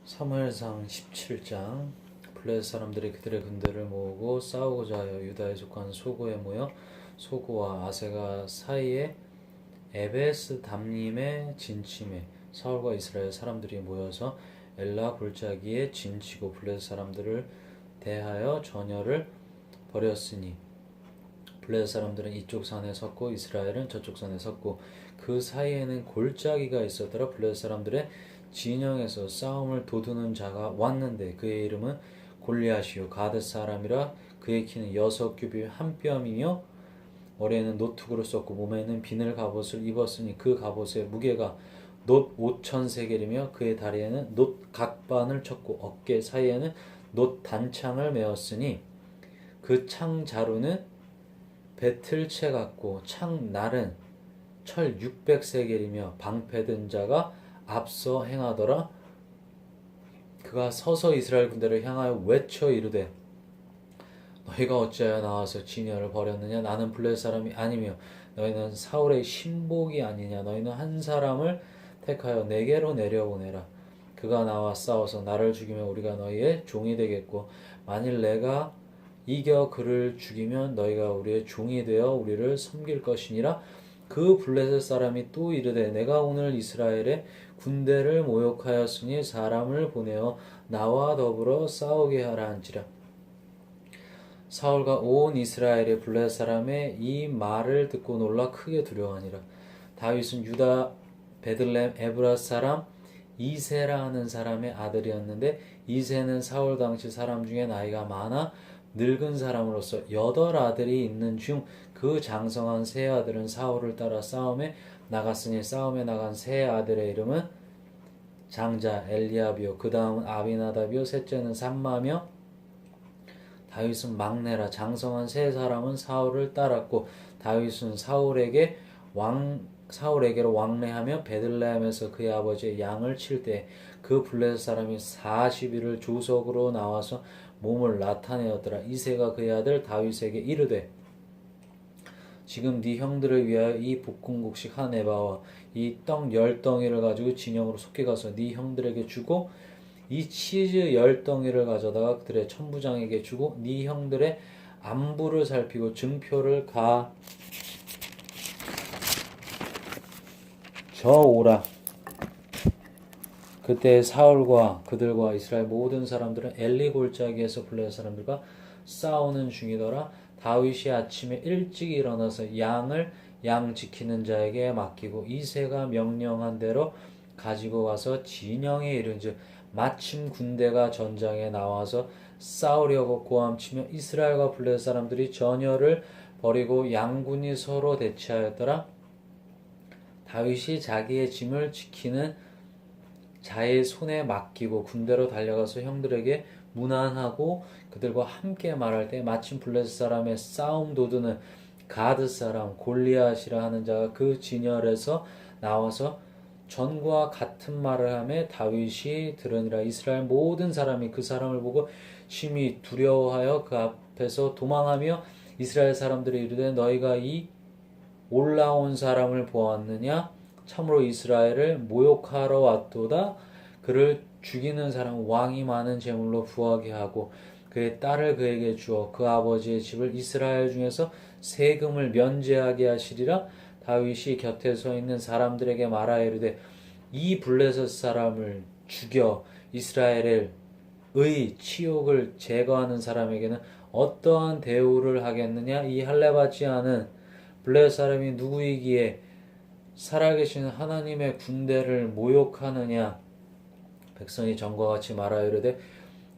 사무엘상 17장. 블레셋 사람들이 그들의 군대를 모으고 싸우고자 하여 유다에 속한 소고에 모여 소고와 아세가 사이에 에베스 담림에 진침해 사울과 이스라엘 사람들이 모여서 엘라 골짜기에 진치고 블레셋 사람들을 대하여 전열을 벌였으니 블레셋 사람들은 이쪽 산에 섰고 이스라엘은 저쪽 산에 섰고 그 사이에는 골짜기가 있었더라. 블레셋 사람들의 진영에서 싸움을 도두는 자가 왔는데 그의 이름은 골리앗이요 가드 사람이라. 그의 키는 6규빗 한 뼘이며 머리에는 노툭으로 썼고 몸에는 비늘 갑옷을 입었으니 그 갑옷의 무게가 놋 5,000세겔이며 그의 다리에는 놋 각반을 쳤고 어깨 사이에는 놋 단창을 메었으니 그 창 자루는 배틀채 같고 창 날은 철 600세겔이며 방패 든 자가 앞서 행하더라. 그가 서서 이스라엘 군대를 향하여 외쳐 이르되 너희가 어찌하여 나와서 진열을 벌였느냐. 나는 블레셋 사람이 아니며 너희는 사울의 신복이 아니냐. 너희는 한 사람을 택하여 내게로 내려보내라. 그가 나와 싸워서 나를 죽이면 우리가 너희의 종이 되겠고 만일 내가 이겨 그를 죽이면 너희가 우리의 종이 되어 우리를 섬길 것이니라. 그 블레셋 사람이 또 이르되 내가 오늘 이스라엘의 군대를 모욕하였으니 사람을 보내어 나와 더불어 싸우게 하라 한지라. 사울과 온 이스라엘의 블레셋 사람의 이 말을 듣고 놀라 크게 두려워하니라. 다윗은 유다 베들레헴 에브라 사람 이세라 하는 사람의 아들이었는데 이세는 사울 당시 사람 중에 나이가 많아 늙은 사람으로서 8 아들이 있는 중 그 장성한 세 아들은 사울을 따라 싸움에 나갔으니 싸움에 나간 세 아들의 이름은 장자 엘리압이요 그 다음은 아비나답이요 셋째는 삼마며 다윗은 막내라. 장성한 세 사람은 사울을 따랐고 다윗은 사울에게로 왕래하며 베들레헴에서 그의 아버지의 양을 칠 때 그 블레셋 사람이 40일을 조석으로 나와서 몸을 나타내었더라. 이새가 그의 아들 다윗에게 이르되 지금 네 형들을 위하여 이 볶음국식 한 에바와 이 떡 10덩이를 가지고 진영으로 속히 가서 네 형들에게 주고 이 치즈 10덩이를 가져다가 그들의 천부장에게 주고 네 형들의 안부를 살피고 증표를 가져오라. 그때 사울과 그들과 이스라엘 모든 사람들은 엘리 골짜기에서 블레셋 사람들과 싸우는 중이더라. 다윗이 아침에 일찍 일어나서 양을 양 지키는 자에게 맡기고 이새가 명령한 대로 가지고 가서 진영에 이른즉 마침 군대가 전장에 나와서 싸우려고 고함치며 이스라엘과 블레셋 사람들이 전열을 벌이고 양군이 서로 대치하였더라. 다윗이 자기의 짐을 지키는 자의 손에 맡기고 군대로 달려가서 형들에게 문안하고 그들과 함께 말할 때 마침 블레셋 사람의 싸움 도두는 가드 사람 골리앗이라 하는 자가 그 진열에서 나와서 전과 같은 말을 하며 다윗이 들으니라. 이스라엘 모든 사람이 그 사람을 보고 심히 두려워하여 그 앞에서 도망하며 이스라엘 사람들이 이르되 너희가 이 올라온 사람을 보았느냐. 참으로 이스라엘을 모욕하러 왔도다. 그를 죽이는 사람 왕이 많은 제물로 부하게 하고 그의 딸을 그에게 주어 그 아버지의 집을 이스라엘 중에서 세금을 면제하게 하시리라. 다윗이 곁에 서 있는 사람들에게 말하여 이르되 이 블레셋 사람을 죽여 이스라엘의 치욕을 제거하는 사람에게는 어떠한 대우를 하겠느냐. 이 할례받지 않은 블레셋 사람이 누구이기에 살아계신 하나님의 군대를 모욕하느냐. 백성이 전과 같이 말하여 이르되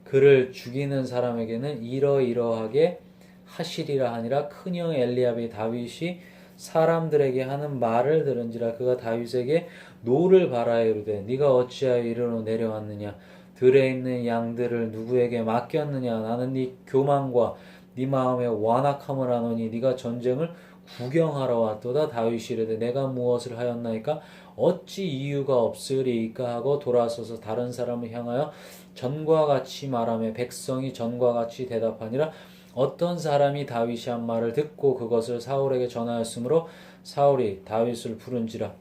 그를 죽이는 사람에게는 이러이러하게 하시리라 하니라. 큰형 엘리압이 다윗이 사람들에게 하는 말을 들은지라. 그가 다윗에게 노를 바라여 이르되 네가 어찌하여 이리로 내려왔느냐. 들에 있는 양들을 누구에게 맡겼느냐. 나는 네 교만과 네 마음의 완악함을 아노니 네가 전쟁을 구경하러 왔도다. 다윗이 이르되 내가 무엇을 하였나이까. 어찌 이유가 없으리이까 하고 돌아서서 다른 사람을 향하여 전과 같이 말하며 백성이 전과 같이 대답하니라. 어떤 사람이 다윗이 한 말을 듣고 그것을 사울에게 전하였으므로 사울이 다윗을 부른지라.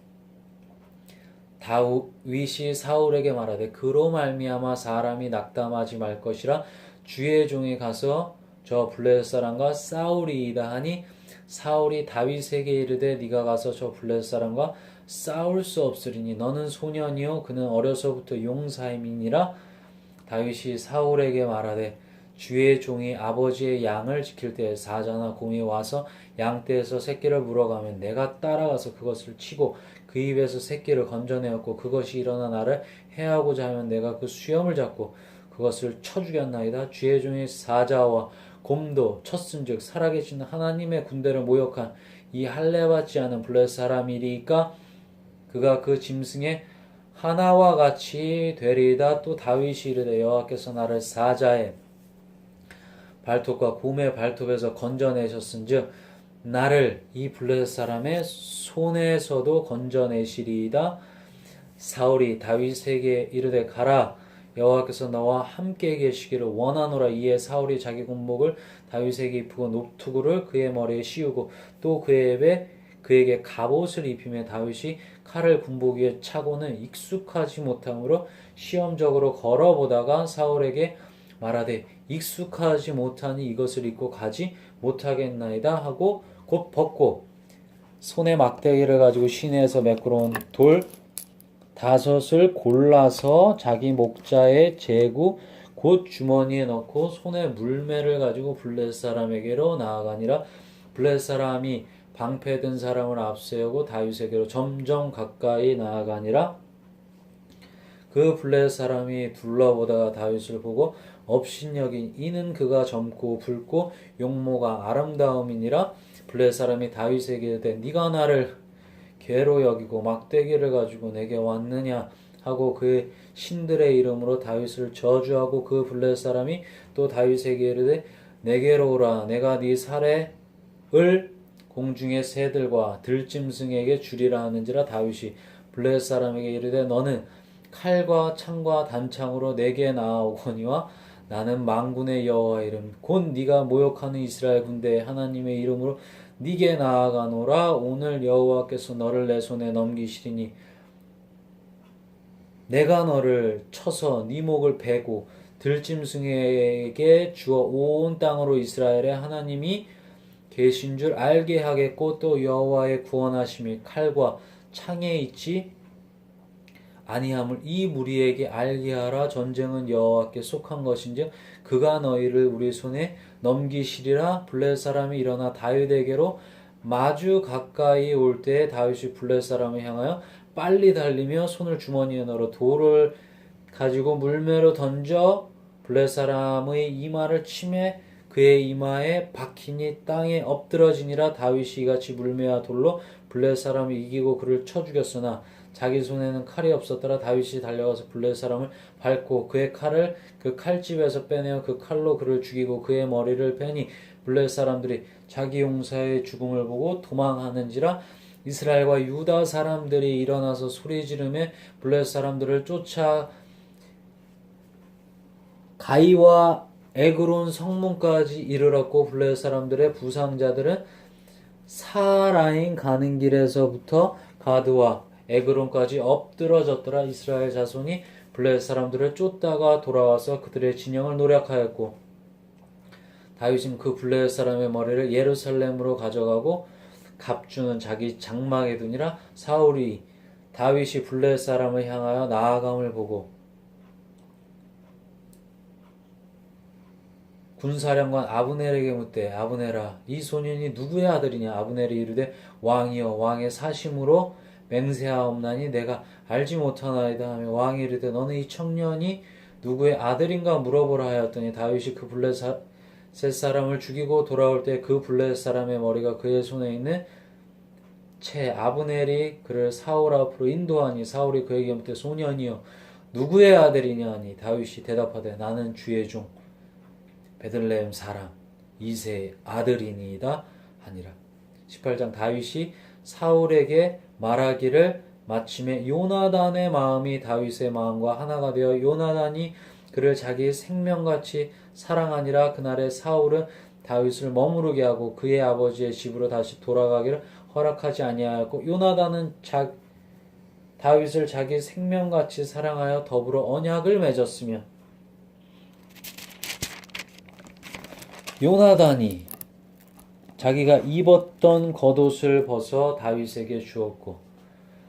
다윗이 사울에게 말하되 그로 말미암아 사람이 낙담하지 말 것이라 주의 종이 가서 저 블레셋 사람과 싸우리이다 하니 사울이 다윗에게 이르되 네가 가서 저 블레셋 사람과 싸울 수 없으리니 너는 소년이요 그는 어려서부터 용사임이니라. 다윗이 사울에게 말하되 주의 종이 아버지의 양을 지킬 때 사자나 곰이 와서 양떼에서 새끼를 물어가면 내가 따라가서 그것을 치고 그 입에서 새끼를 건져내었고 그것이 일어나 나를 해하고자 하면 내가 그 수염을 잡고 그것을 쳐 죽였나이다. 주의 종이 사자와 곰도 쳤은즉 살아계신 하나님의 군대를 모욕한 이 할례받지 않은 블레셋 사람이리까 그가 그 짐승의 하나와 같이 되리이다. 또 다윗이 이르되 여호와께서 나를 사자의 발톱과 곰의 발톱에서 건져내셨은즉 나를 이 블레셋 사람의 손에서도 건져내시리이다. 사울이 다윗에게 이르되 가라 여호와께서 너와 함께 계시기를 원하노라. 이에 사울이 자기 군복을 다윗에게 입히고 노투구를 그의 머리에 씌우고 또 그에게 갑옷을 입히며 다윗이 칼을 군복 위에 차고는 익숙하지 못함으로 시험적으로 걸어보다가 사울에게 말하되 익숙하지 못하니 이것을 입고 가지 못하겠나이다 하고 곧 벗고 손에 막대기를 가지고 시내에서 매끄러운 돌 5을 골라서 자기 목자의 제구 곧 주머니에 넣고 손에 물매를 가지고 블레셋 사람에게로 나아가니라. 블레셋 사람이 방패든 사람을 앞세우고 다윗에게로 점점 가까이 나아가니라. 그 블레셋 사람이 둘러보다가 다윗을 보고 업신여긴 이는 그가 젊고 붉고 용모가 아름다움이니라. 블레셋 사람이 다윗에게 이르되 네가 나를 괴로 여기고 막대기를 가지고 내게 왔느냐 하고 그의 신들의 이름으로 다윗을 저주하고 그 블레셋 사람이 또 다윗에게 이르되 내게로 오라 내가 네 살해을 공중의 새들과 들짐승에게 주리라 하는지라. 다윗이 블레셋 사람에게 이르되 너는 칼과 창과 단창으로 내게 나아오거니와 나는 만군의 여호와 이름 곧 네가 모욕하는 이스라엘 군대의 하나님의 이름으로 네게 나아가노라. 오늘 여호와께서 너를 내 손에 넘기시리니 내가 너를 쳐서 네 목을 베고 들짐승에게 주어 온 땅으로 이스라엘의 하나님이 계신 줄 알게 하겠고 또 여호와의 구원하심이 칼과 창에 있지 아니함을 이 무리에게 알게 하라. 전쟁은 여호와께 속한 것인즉 그가 너희를 우리 손에 넘기시리라. 블레셋 사람이 일어나 다윗에게로 마주 가까이 올 때에 다윗이 블레셋 사람을 향하여 빨리 달리며 손을 주머니에 넣어 돌을 가지고 물매로 던져 블레셋 사람의 이마를 치매 그의 이마에 박히니 땅에 엎드러지니라. 다윗이 이같이 물매와 돌로 블레셋 사람을 이기고 그를 쳐 죽였으나 자기 손에는 칼이 없었더라. 다윗이 달려가서 블레셋 사람을 밟고 그의 칼을 그 칼집에서 빼내어 그 칼로 그를 죽이고 그의 머리를 베니 블레셋 사람들이 자기 용사의 죽음을 보고 도망하는지라. 이스라엘과 유다 사람들이 일어나서 소리 지르며 블레셋 사람들을 쫓아 가이와 에그론 성문까지 이르렀고 블레셋 사람들의 부상자들은 사라임 가는 길에서부터 가드와 에그론까지 엎드러졌더라. 이스라엘 자손이 블레셋 사람들을 쫓다가 돌아와서 그들의 진영을 노략하였고 다윗은 그 블레셋 사람의 머리를 예루살렘으로 가져가고 갑주는 자기 장막에 두니라. 사울이 다윗이 블레셋 사람을 향하여 나아감을 보고 군사령관 아브넬에게 묻되 아브넬아 이 소년이 누구의 아들이냐. 아브넬이 이르되 왕이여 왕의 사심으로 맹세하옵나니 내가 알지 못하나이다 하며 왕이 이르되 너는 이 청년이 누구의 아들인가 물어보라 하였더니 다윗이 그 블레셋 사람을 죽이고 돌아올 때 그 블레셋 사람의 머리가 그의 손에 있는 채 아브넬이 그를 사울 앞으로 인도하니 사울이 그에게 묻되 소년이여 누구의 아들이냐 하니 다윗이 대답하되 나는 주의 종 베들레헴 사람 이새의 아들이니이다 하니라. 18장 다윗이 사울에게 말하기를 마침에 요나단의 마음이 다윗의 마음과 하나가 되어 요나단이 그를 자기 생명같이 사랑하니라. 그날에 사울은 다윗을 머무르게 하고 그의 아버지의 집으로 다시 돌아가기를 허락하지 아니하였고 요나단은 다윗을 자기 생명같이 사랑하여 더불어 언약을 맺었으며 요나단이 자기가 입었던 겉옷을 벗어 다윗에게 주었고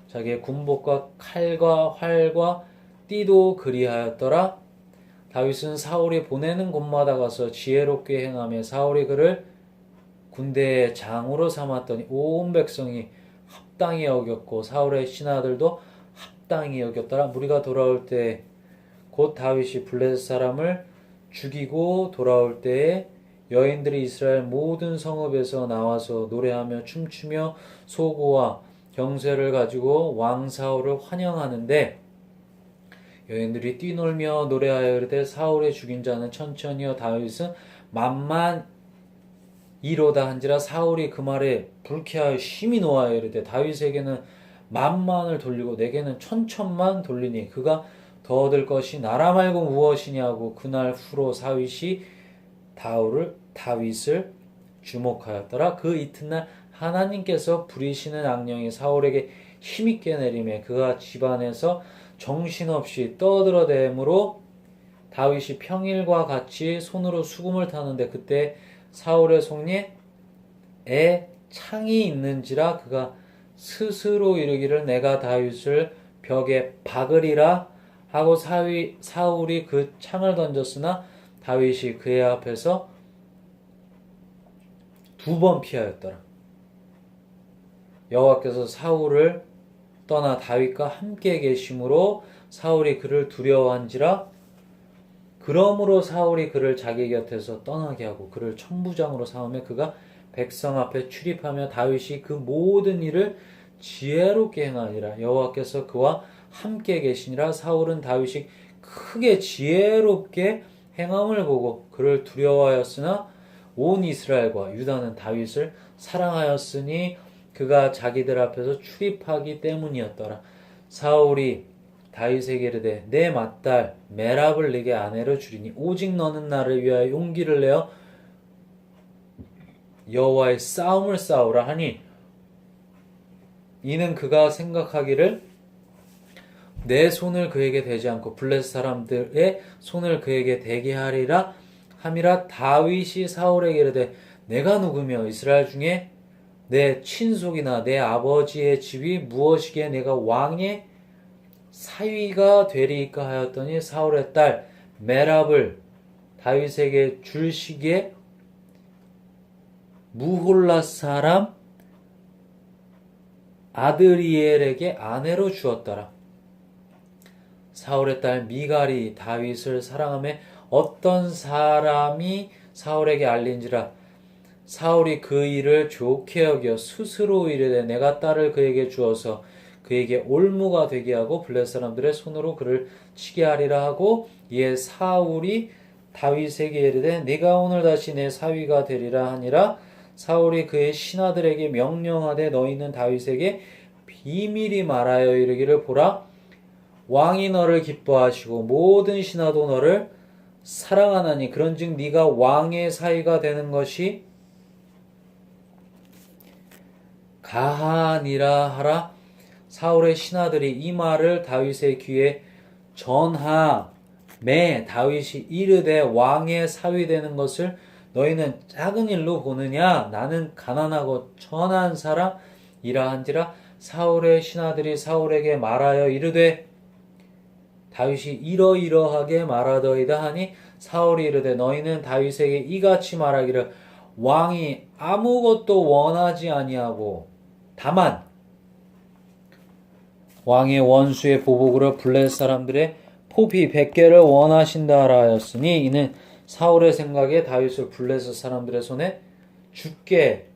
자기의 군복과 칼과 활과 띠도 그리하였더라. 다윗은 사울이 보내는 곳마다 가서 지혜롭게 행하며 사울이 그를 군대의 장으로 삼았더니 온 백성이 합당히 여겼고 사울의 신하들도 합당히 여겼더라. 무리가 돌아올 때 곧 다윗이 블레셋 사람을 죽이고 돌아올 때에 여인들이 이스라엘 모든 성읍에서 나와서 노래하며 춤추며 소고와 경쇠를 가지고 왕 사울을 환영하는데 여인들이 뛰놀며 노래하여 이르되 사울의 죽인 자는 천천히요 다윗은 만만 이로다 한지라. 사울이 그 말에 불쾌하여 심히 노하여 이르되 다윗에게는 만만을 돌리고 내게는 천천만 돌리니 그가 더 얻을 것이 나라 말고 무엇이냐고 그날 후로 다윗을 주목하였더라. 그 이튿날 하나님께서 부리시는 악령이 사울에게 힘있게 내리매 그가 집안에서 정신없이 떠들어대므로 다윗이 평일과 같이 손으로 수금을 타는데 그때 사울의 손에 창이 있는지라 그가 스스로 이르기를 내가 다윗을 벽에 박으리라 하고 사울이 그 창을 던졌으나 다윗이 그의 앞에서 2번 피하였더라. 여호와께서 사울을 떠나 다윗과 함께 계심으로 사울이 그를 두려워한지라. 그러므로 사울이 그를 자기 곁에서 떠나게 하고 그를 천부장으로 삼으며 그가 백성 앞에 출입하며 다윗이 그 모든 일을 지혜롭게 행하니라. 여호와께서 그와 함께 계시니라. 사울은 다윗이 크게 지혜롭게 행함을 보고 그를 두려워하였으나 온 이스라엘과 유다는 다윗을 사랑하였으니 그가 자기들 앞에서 출입하기 때문이었더라. 사울이 다윗에게 이르되 내 맏딸 메랍을 네게 아내로 주리니 오직 너는 나를 위하여 용기를 내어 여호와의 싸움을 싸우라 하니 이는 그가 생각하기를 내 손을 그에게 대지 않고 블레셋 사람들의 손을 그에게 대게 하리라 함이라. 다윗이 사울에게 이르되 내가 누구며 이스라엘 중에 내 친속이나 내 아버지의 집이 무엇이기에 내가 왕의 사위가 되리이까 하였더니 사울의 딸 메랍을 다윗에게 줄 시기에 무홀라 사람 아드리엘에게 아내로 주었더라. 사울의 딸 미갈이 다윗을 사랑하며 어떤 사람이 사울에게 알린지라. 사울이 그 일을 좋게 여겨 스스로 이르되 내가 딸을 그에게 주어서 그에게 올무가 되게 하고 블레셋 사람들의 손으로 그를 치게 하리라 하고 이에 사울이 다윗에게 이르되 네가 오늘 다시 내 사위가 되리라 하니라. 사울이 그의 신하들에게 명령하되 너희는 다윗에게 비밀이 말하여 이르기를 보라 왕이 너를 기뻐하시고 모든 신하도 너를 사랑하나니 그런즉 네가 왕의 사위가 되는 것이 가하니라 하라. 사울의 신하들이 이 말을 다윗의 귀에 전하매 다윗이 이르되 왕의 사위 되는 것을 너희는 작은 일로 보느냐 나는 가난하고 천한 사람이라 한지라. 사울의 신하들이 사울에게 말하여 이르되 다윗이 이러이러하게 말하더이다 하니 사울이 이르되 너희는 다윗에게 이같이 말하기를 왕이 아무것도 원하지 아니하고 다만 왕의 원수의 보복으로 블레셋 사람들의 포비 100개를 원하신다 하였으니 이는 사울의 생각에 다윗을 블레셋 사람들의 손에 죽게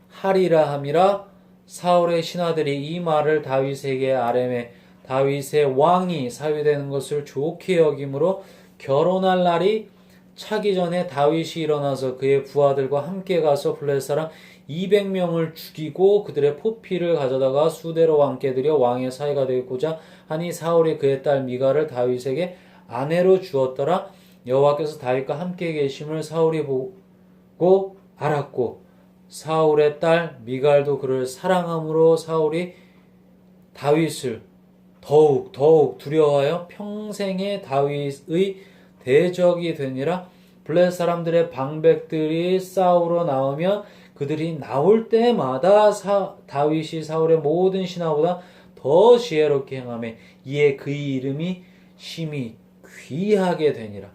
하리라 함이라. 사울의 신하들이 이 말을 다윗에게 아뢰매 다윗의 왕이 사위되는 것을 좋게 여김으로 결혼할 날이 차기 전에 다윗이 일어나서 그의 부하들과 함께 가서 블레셋 사람 200명을 죽이고 그들의 포피를 가져다가 수대로 왕께 드려 왕의 사위가 되고자 하니 사울이 그의 딸 미갈을 다윗에게 아내로 주었더라. 여호와께서 다윗과 함께 계심을 사울이 보고 알았고 사울의 딸 미갈도 그를 사랑함으로 사울이 다윗을 더욱 두려워하여 평생에 다윗의 대적이 되니라. 블레셋 사람들의 방백들이 싸우러 나오면 그들이 나올 때마다 다윗이 사울의 모든 신하보다 더 지혜롭게 행하며 이에 그의 이름이 심히 귀하게 되니라.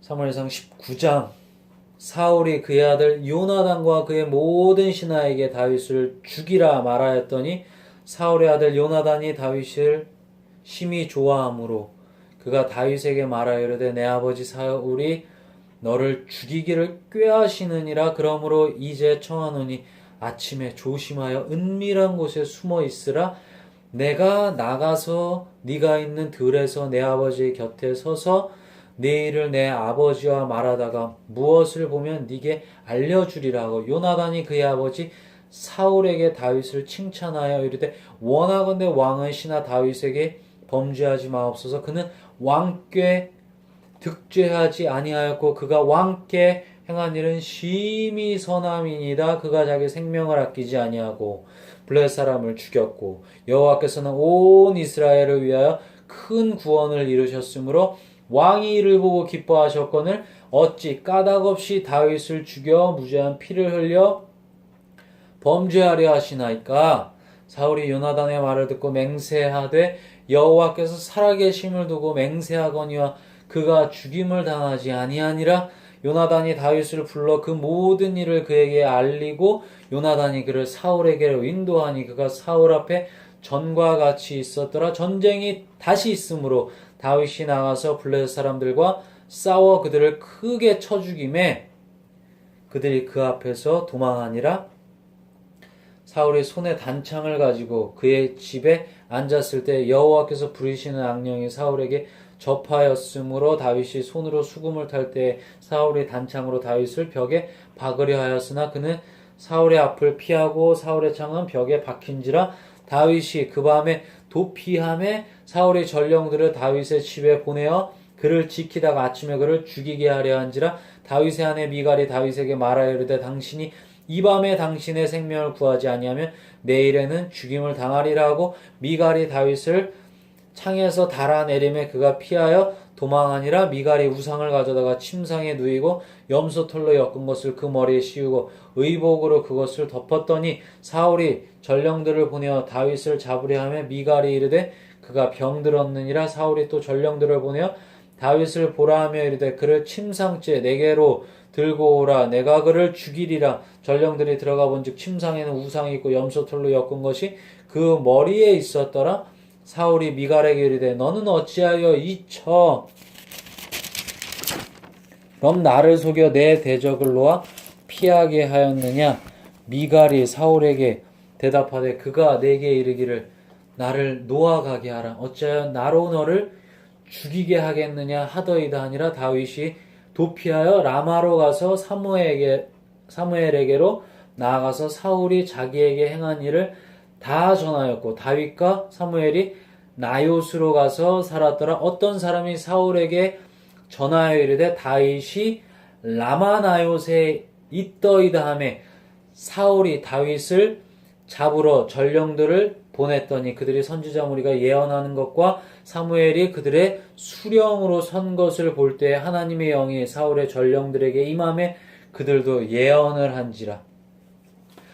사무엘상 19장 사울이 그의 아들 요나단과 그의 모든 신하에게 다윗을 죽이라 말하였더니 사울의 아들 요나단이 다윗을 심히 좋아하므로 그가 다윗에게 말하여 이르되 내 아버지 사울이 너를 죽이기를 꾀하시느니라. 그러므로 이제 청하노니 아침에 조심하여 은밀한 곳에 숨어 있으라. 내가 나가서 네가 있는 들에서 내 아버지의 곁에 서서 내 일을 내 아버지와 말하다가 무엇을 보면 네게 알려주리라 하고 요나단이 그의 아버지 사울에게 다윗을 칭찬하여 이르되 원하건대 왕의 신하 다윗에게 범죄하지 마옵소서. 그는 왕께 득죄하지 아니하였고 그가 왕께 행한 일은 심히 선함이니이다. 그가 자기 생명을 아끼지 아니하고 블레셋 사람을 죽였고 여호와께서는 온 이스라엘을 위하여 큰 구원을 이루셨으므로 왕이 이를 보고 기뻐하셨거늘 어찌 까닭없이 다윗을 죽여 무죄한 피를 흘려 범죄하려 하시나이까. 사울이 요나단의 말을 듣고 맹세하되 여호와께서 살아계심을 두고 맹세하거니와 그가 죽임을 당하지 아니하니라. 요나단이 다윗을 불러 그 모든 일을 그에게 알리고 요나단이 그를 사울에게로 인도하니 그가 사울 앞에 전과 같이 있었더라. 전쟁이 다시 있으므로 다윗이 나가서 블레셋 사람들과 싸워 그들을 크게 쳐 죽이매 그들이 그 앞에서 도망하니라. 사울이 손에 단창을 가지고 그의 집에 앉았을 때 여호와께서 부리시는 악령이 사울에게 접하였으므로 다윗이 손으로 수금을 탈 때 사울이 단창으로 다윗을 벽에 박으려 하였으나 그는 사울의 앞을 피하고 사울의 창은 벽에 박힌지라. 다윗이 그 밤에 도피함에 사울의 전령들을 다윗의 집에 보내어 그를 지키다가 아침에 그를 죽이게 하려 한지라. 다윗의 아내 미갈이 다윗에게 말하여 이르되 당신이 이 밤에 당신의 생명을 구하지 아니하면 내일에는 죽임을 당하리라 하고 미갈이 다윗을 창에서 달아내림에 그가 피하여 도망하니라. 미갈이 우상을 가져다가 침상에 누이고 염소털로 엮은 것을 그 머리에 씌우고 의복으로 그것을 덮었더니 사울이 전령들을 보내어 다윗을 잡으려 하며 미갈이 이르되 그가 병들었느니라. 사울이 또 전령들을 보내어 다윗을 보라 하며 이르되 그를 침상째 내게로 들고 오라. 내가 그를 죽이리라. 전령들이 들어가 본즉 침상에는 우상이 있고 염소털로 엮은 것이 그 머리에 있었더라. 사울이 미갈에게 이르되 너는 어찌하여 이처럼 나를 속여 내 대적을 놓아 피하게 하였느냐. 미갈이 사울에게 대답하되 그가 내게 이르기를 나를 놓아가게 하라. 어찌하여 나로 너를 죽이게 하겠느냐 하더이다 하니라. 다윗이 도피하여 라마로 가서 사무엘에게로 나아가서 사울이 자기에게 행한 일을 다 전하였고 다윗과 사무엘이 나요스로 가서 살았더라. 어떤 사람이 사울에게 전하여 이르되 다윗이 라마 나요스에 있더이다 하매 사울이 다윗을 잡으러 전령들을 보냈더니 그들이 선지자 무리가 예언하는 것과 사무엘이 그들의 수령으로 선 것을 볼 때 하나님의 영이 사울의 전령들에게 임하매 그들도 예언을 한지라.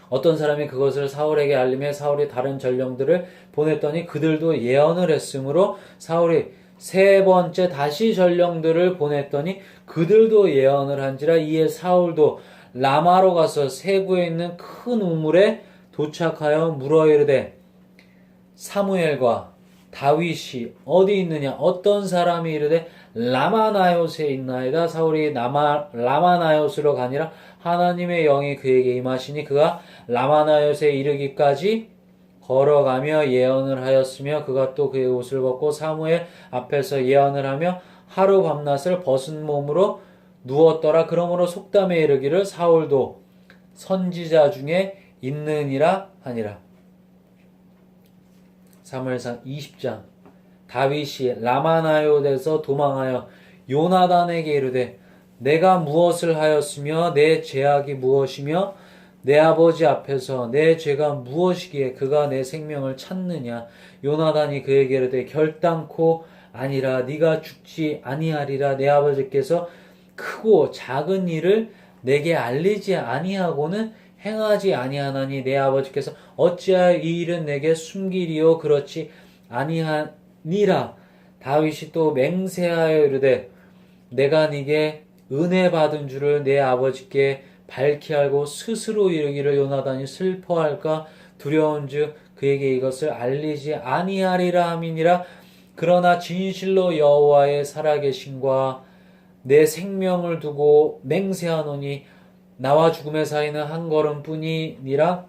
어떤 사람이 그것을 사울에게 알림해 사울이 다른 전령들을 보냈더니 그들도 예언을 했으므로 사울이 세 번째 다시 전령들을 보냈더니 그들도 예언을 한지라. 이에 사울도 라마로 가서 세구에 있는 큰 우물에 도착하여 물어 이르되 사무엘과 다윗이 어디 있느냐. 어떤 사람이 이르되 라마나요스에 있나이다. 사울이 라마나요스로 가니라. 하나님의 영이 그에게 임하시니 그가 라마나요스에 이르기까지 걸어가며 예언을 하였으며 그가 또 그의 옷을 벗고 사무엘 앞에서 예언을 하며 하루 밤낮을 벗은 몸으로 누웠더라. 그러므로 속담에 이르기를 사울도 선지자 중에 있느니라 하니라. 사무엘상 20장 다윗이 라마나요스에서 도망하여 요나단에게 이르되 내가 무엇을 하였으며 내 죄악이 무엇이며 내 아버지 앞에서 내 죄가 무엇이기에 그가 내 생명을 찾느냐. 요나단이 그에게 이르되 결단코 아니라 네가 죽지 아니하리라. 내 아버지께서 크고 작은 일을 내게 알리지 아니하고는 행하지 아니하나니 내 아버지께서 어찌하여 이 일은 내게 숨기리요 그렇지 아니하니라. 다윗이 또 맹세하여 이르되 내가 네게 은혜 받은 줄을 내 아버지께 밝히 알고 스스로 이르기를 요나단이 슬퍼할까 두려운즉 그에게 이것을 알리지 아니하리라 함이니라. 그러나 진실로 여호와의 살아계심과 내 생명을 두고 맹세하노니 나와 죽음의 사이는 한 걸음뿐이니라.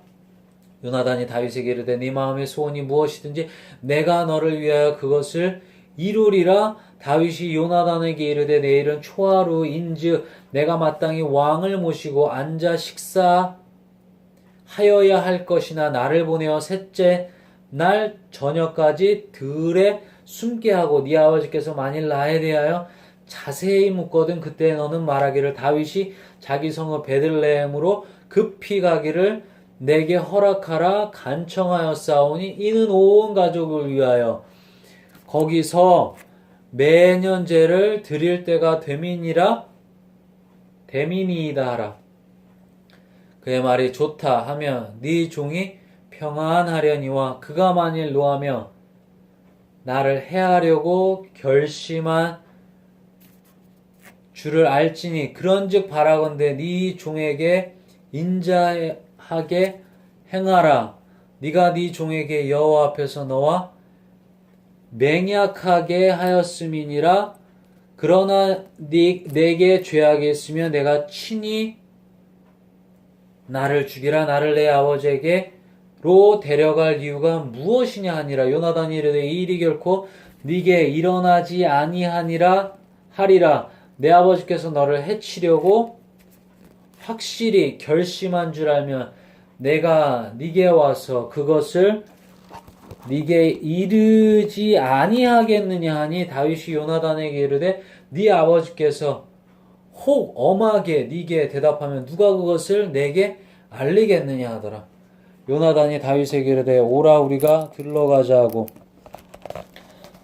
요나단이 다윗에게 이르되 네 마음의 소원이 무엇이든지 내가 너를 위하여 그것을 이루리라. 다윗이 요나단에게 이르되 내일은 초하루인즉 내가 마땅히 왕을 모시고 앉아 식사하여야 할 것이나 나를 보내어 셋째 날 저녁까지 들에 숨게 하고 네 아버지께서 만일 나에 대하여 자세히 묻거든 그때 너는 말하기를 다윗이 자기 성읍 베들레헴으로 급히 가기를 내게 허락하라 간청하였사오니 이는 온 가족을 위하여 거기서 매년 제를 드릴 때가 됨이니이다 하라. 그의 말이 좋다 하면 네 종이 평안하려니와 그가 만일 노하며 나를 해하려고 결심한 주를 알지니 그런즉 바라건대 네 종에게 인자하게 행하라. 네가 네 종에게 여호와 앞에서 너와 맹약하게 하였음이니라. 그러나 내게 죄악이 있으면 내가 친히 나를 죽이라. 나를 내 아버지에게로 데려갈 이유가 무엇이냐 하니라. 요나단이 이르되 이 일이 결코 네게 일어나지 아니하니라 하리라. 내 아버지께서 너를 해치려고 확실히 결심한 줄 알면 내가 네게 와서 그것을 네게 이르지 아니하겠느냐 하니 다윗이 요나단에게 이르되 네 아버지께서 혹 엄하게 네게 대답하면 누가 그것을 내게 알리겠느냐 하더라. 요나단이 다윗에게 이르되 오라 우리가 들러가자 하고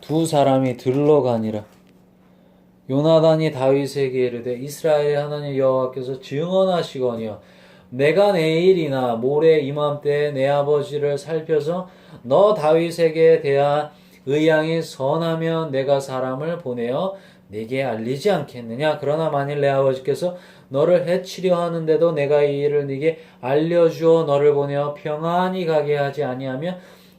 두 사람이 들러가니라. 요나단이 다윗에게 이르되 이스라엘의 하나님 여호와께서 증언하시거니와 내가 내일이나 모레 이맘때에 내 아버지를 살펴서 너 다윗에게 대한 의향이 선하면 내가 사람을 보내어 네게 알리지 않겠느냐. 그러나 만일 내 아버지께서 너를 해치려 하는데도 내가 이 일을 네게 알려주어 너를 보내어 평안히 가게 하지 아니하면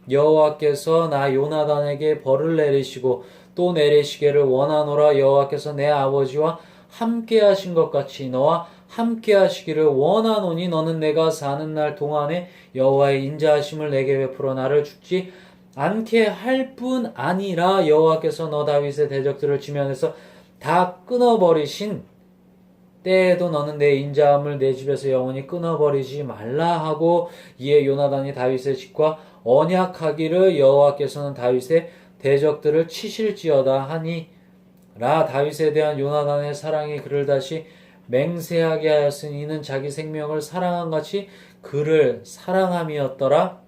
여호와께서 나 요나단에게 벌을 내리시고 또 내리시기를 원하노라. 여호와께서 내 아버지와 함께 하신 것 같이 너와 함께 하시기를 원하노니 너는 내가 사는 날 동안에 여호와의 인자하심을 내게 베풀어 나를 죽지 않게 할 뿐 아니라 여호와께서 너 다윗의 대적들을 지면에서 다 끊어버리신 때에도 너는 내 인자함을 내 집에서 영원히 끊어버리지 말라 하고 이에 요나단이 다윗의 집과 언약하기를 여호와께서는 다윗의 대적들을 치실지어다 하니라. 다윗에 대한 요나단의 사랑이 그를 다시 맹세하게 하였으니 이는 자기 생명을 사랑한 같이 그를 사랑함이었더라.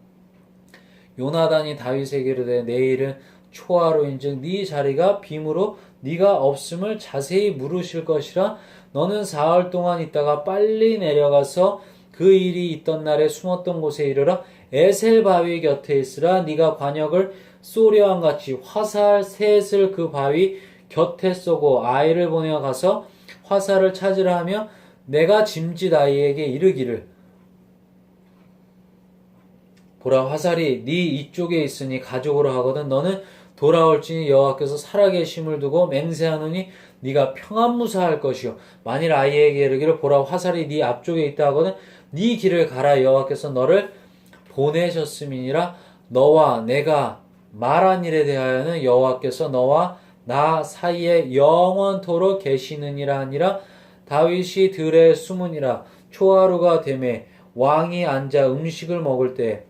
요나단이 다윗에게 이르되 내일은 초하루인즉 네 자리가 빔으로 네가 없음을 자세히 물으실 것이라. 너는 사흘 동안 있다가 빨리 내려가서 그 일이 있던 날에 숨었던 곳에 이르러 에셀 바위 곁에 있으라. 네가 관역을 쏘려한 같이 화살 셋을 그 바위 곁에 쏘고 아이를 보내어 가서 화살을 찾으라 하며 내가 짐짓 아이에게 이르기를 보라 화살이 네 이쪽에 있으니 가져오라 하거든. 너는 돌아올지니 여호와께서 살아계심을 두고 맹세하노니 네가 평안무사할 것이요 만일 아이에게 이르기를 보라 화살이 네 앞쪽에 있다 하거든. 네 길을 가라. 여호와께서 너를 보내셨음이니라. 너와 내가 말한 일에 대하여는 여호와께서 너와 나 사이에 영원토록 계시느니라 하니라. 다윗이 들에 숨으니라. 초하루가 되매 왕이 앉아 음식을 먹을 때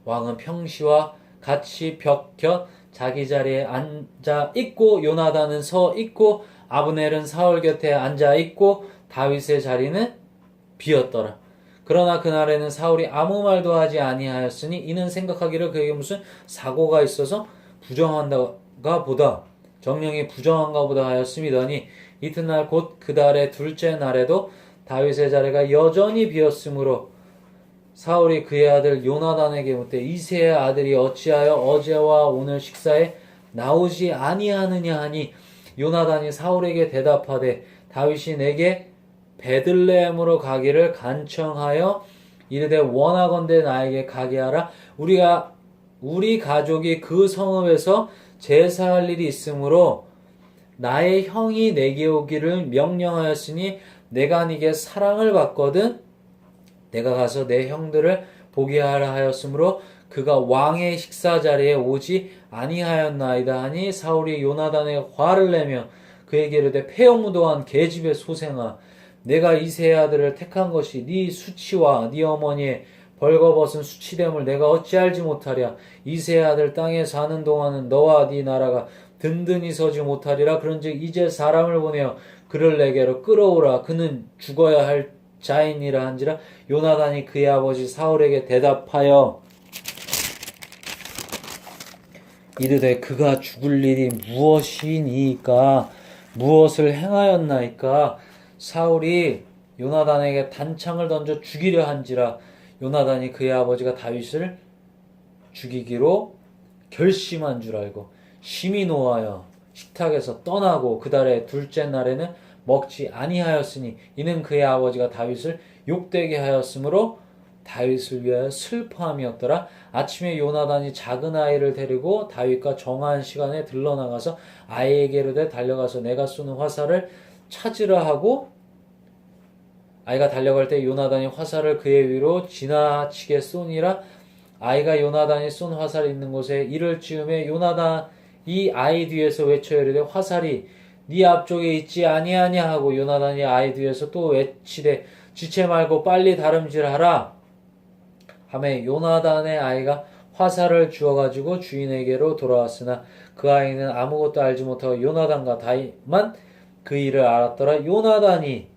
왕은 평시와 같이 벽 곁 자기 자리에 앉아 있고 요나단은 서 있고 아브넬은 사울 곁에 앉아 있고 다윗의 자리는 비었더라. 그러나 그날에는 사울이 아무 말도 하지 아니하였으니 이는 생각하기를 그에게 무슨 사고가 있어서 부정한가 보다 정령이 부정한가 보다 하였음이더니 이튿날 곧 그 달의 둘째 날에도 다윗의 자리가 여전히 비었으므로 사울이 그의 아들 요나단에게 묻되 이새의 아들이 어찌하여 어제와 오늘 식사에 나오지 아니하느냐 하니 요나단이 사울에게 대답하되 다윗이 내게 베들레헴으로 가기를 간청하여 이르되 원하건대 나에게 가게 하라. 우리 가족이 그 성읍에서 제사할 일이 있으므로 나의 형이 내게 오기를 명령하였으니 내가 네게 사랑을 받거든 내가 가서 내 형들을 보게 하라 하였으므로 그가 왕의 식사 자리에 오지 아니하였나이다 하니 사울이 요나단에 화를 내며 그에게 이르되 폐역무도한 계집의 소생아 내가 이새의 아들을 택한 것이 네 수치와 네 어머니의 벌거벗은 수치됨을 내가 어찌 알지 못하랴. 이새의 아들 땅에 사는 동안은 너와 네 나라가 든든히 서지 못하리라. 그런즉 이제 사람을 보내어 그를 내게로 끌어오라. 그는 죽어야 할 자인이라 한지라. 요나단이 그의 아버지 사울에게 대답하여 이르되 그가 죽을 일이 무엇이니까 무엇을 행하였나이까. 사울이 요나단에게 단창을 던져 죽이려 한지라. 요나단이 그의 아버지가 다윗을 죽이기로 결심한 줄 알고 심히 노하여 식탁에서 떠나고 그 달의 둘째 날에는 먹지 아니하였으니 이는 그의 아버지가 다윗을 욕되게 하였으므로 다윗을 위하여 슬퍼함이었더라. 아침에 요나단이 작은 아이를 데리고 다윗과 정한 시간에 들러나가서 아이에게로 달려가서 내가 쏘는 화살을 찾으라 하고 아이가 달려갈 때 요나단이 화살을 그의 위로 지나치게 쏘니라. 아이가 요나단이 쏜 화살이 있는 곳에 이를 찌음에 요나단이 아이 뒤에서 외쳐 이르되 화살이 네 앞쪽에 있지 아니하냐 하고 요나단이 아이 뒤에서 또 외치되 지체 말고 빨리 다름질하라 하매 요나단의 아이가 화살을 주워가지고 주인에게로 돌아왔으나 그 아이는 아무것도 알지 못하고 요나단과 다윗만 그 일을 알았더라. 요나단이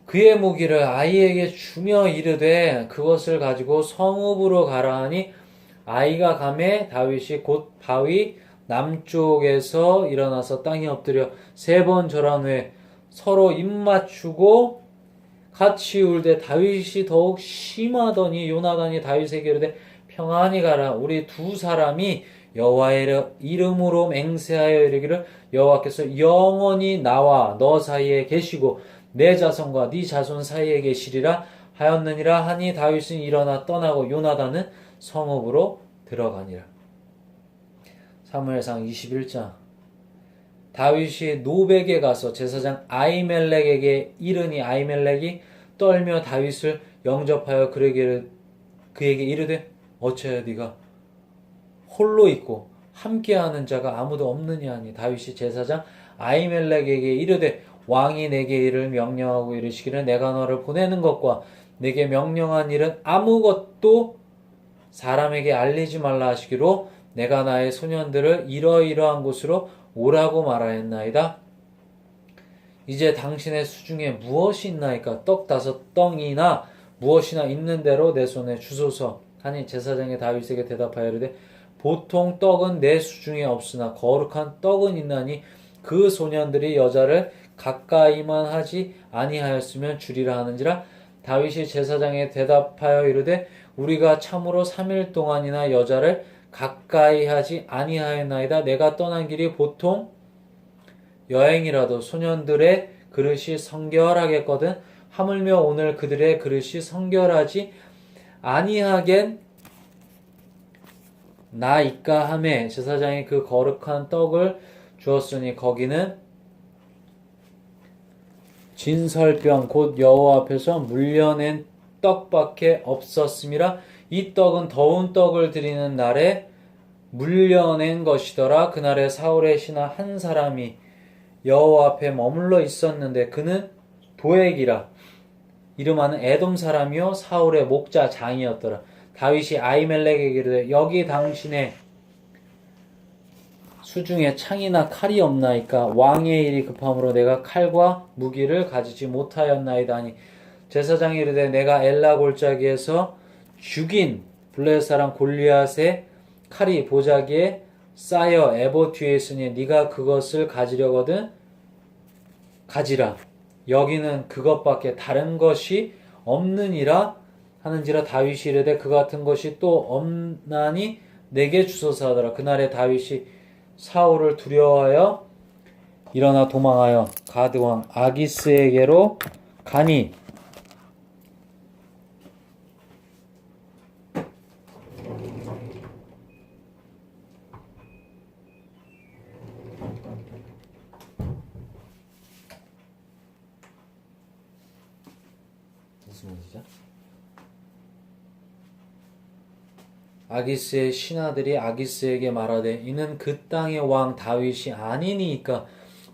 그의 무기를 아이에게 주며 이르되 그것을 가지고 성읍으로 가라 하니 아이가 가매 다윗이 곧 바위 남쪽에서 일어나서 땅에 엎드려 3번 절한 후에 서로 입맞추고 같이 울되 다윗이 더욱 심하더니 요나단이 다윗에게 이르되 평안히 가라. 우리 두 사람이 여호와의 이름으로 맹세하여 이르기를 여호와께서 영원히 나와 너 사이에 계시고 내 자손과 네 자손 사이에 계시리라 하였느니라 하니 다윗은 일어나 떠나고 요나단은 성읍으로 들어가니라. 사무엘상 21장. 다윗이 노백에 가서 제사장 아히멜렉에게 이르니 아히멜렉이 떨며 다윗을 영접하여 그에게 이르되 어찌하여 네가 홀로 있고 함께하는 자가 아무도 없느냐 하니 다윗이 제사장 아히멜렉에게 이르되 왕이 내게 이를 명령하고 이르시기를 내가 너를 보내는 것과 내게 명령한 일은 아무것도 사람에게 알리지 말라 하시기로 내가 나의 소년들을 이러이러한 곳으로 오라고 말하였나이다. 이제 당신의 수중에 무엇이 있나이까? 떡 5덩이나 무엇이나 있는 대로 내 손에 주소서 하니 제사장이 다윗에게 대답하여 이르되 보통 떡은 내 수중에 없으나 거룩한 떡은 있나니 그 소년들이 여자를 가까이만 하지 아니하였으면 주리라 하는지라. 다윗이 제사장에 대답하여 이르되 우리가 참으로 3일 동안이나 여자를 가까이 하지 아니하였나이다. 내가 떠난 길이 보통 여행이라도 소년들의 그릇이 성결하겠거든. 하물며 오늘 그들의 그릇이 성결하지 아니하겠 나이까 하매 제사장이 그 거룩한 떡을 주었으니 거기는 진설병 곧 여호와 앞에서 물려낸 떡밖에 없었음이라. 이 떡은 더운 떡을 드리는 날에 물려낸 것이더라. 그날에 사울의 신하 한 사람이 여호와 앞에 머물러 있었는데 그는 도액이라 이름하는 에돔 사람이요 사울의 목자 장이었더라. 다윗이 아히멜렉에게 이르되 여기 당신의 수중에 창이나 칼이 없나이까? 왕의 일이 급함으로 내가 칼과 무기를 가지지 못하였나이다 하니 제사장이 이르되 내가 엘라 골짜기에서 죽인 블레셋 사람 골리앗의 칼이 보자기에 쌓여 에봇 뒤에 있으니 네가 그것을 가지려거든 가지라. 여기는 그것밖에 다른 것이 없느니라 하는지라. 다윗이 이르되 그 같은 것이 또 없나니 내게 주소서 하더라. 그날에 다윗이 사울을 두려워하여 일어나 도망하여 가드 왕 아기스에게로 가니 무슨 문제죠? 아기스의 신하들이 아기스에게 말하되 이는 그 땅의 왕 다윗이 아니니까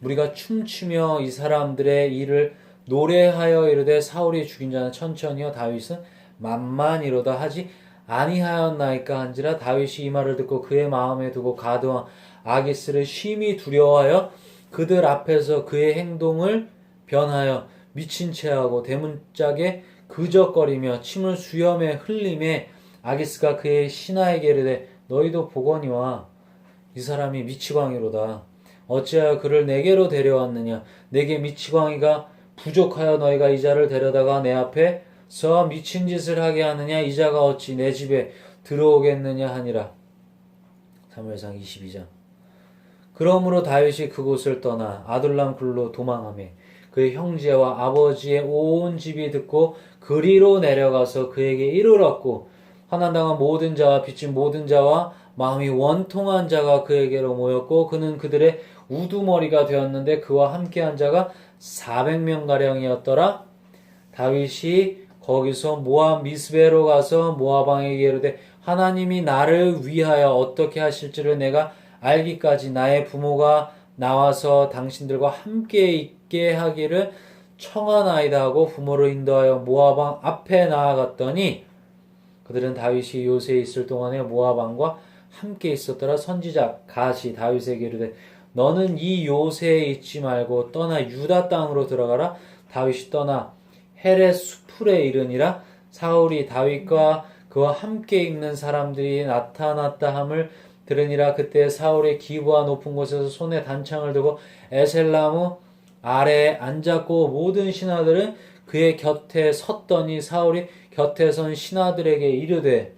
우리가 춤추며 이 사람들의 일을 노래하여 이르되 사울이 죽인 자는 천천히요 다윗은 만만이로다 하지 아니하였나이까 한지라. 다윗이 이 말을 듣고 그의 마음에 두고 가드 왕 아기스를 심히 두려워하여 그들 앞에서 그의 행동을 변하여 미친 체하고 대문짝에 그적거리며 침을 수염에 흘림에 아기스가 그의 신하에게 이르되 너희도 보거니와 이 사람이 미치광이로다. 어찌하여 그를 내게로 데려왔느냐. 내게 미치광이가 부족하여 너희가 이 자를 데려다가 내 앞에서 미친 짓을 하게 하느냐. 이 자가 어찌 내 집에 들어오겠느냐 하니라. 사무엘상 22장. 그러므로 다윗이 그곳을 떠나 아둘람 굴로 도망하며 그의 형제와 아버지의 온 집이 듣고 그리로 내려가서 그에게 이르렀고 환난당한 모든 자와 빚진 모든 자와 마음이 원통한 자가 그에게로 모였고 그는 그들의 우두머리가 되었는데 그와 함께한 자가 400명가량이었더라. 다윗이 거기서 모압 미스베로 가서 모압 왕에게 이르되 하나님이 나를 위하여 어떻게 하실지를 내가 알기까지 나의 부모가 나와서 당신들과 함께 있게 하기를 청하나이다 하고 부모를 인도하여 모압 왕 앞에 나아갔더니 그들은 다윗이 요새에 있을 동안에 모압 왕과 함께 있었더라. 선지자 갓이 다윗에게 이르되 너는 이 요새에 있지 말고 떠나 유다 땅으로 들어가라. 다윗이 떠나 헤렛 수풀에 이르니라. 사울이 다윗과 그와 함께 있는 사람들이 나타났다 함을 들으니라. 그때 사울의 기부와 높은 곳에서 손에 단창을 들고 에셀나무 아래에 앉았고 모든 신하들은 그의 곁에 섰더니 사울이 곁에 선 신하들에게 이르되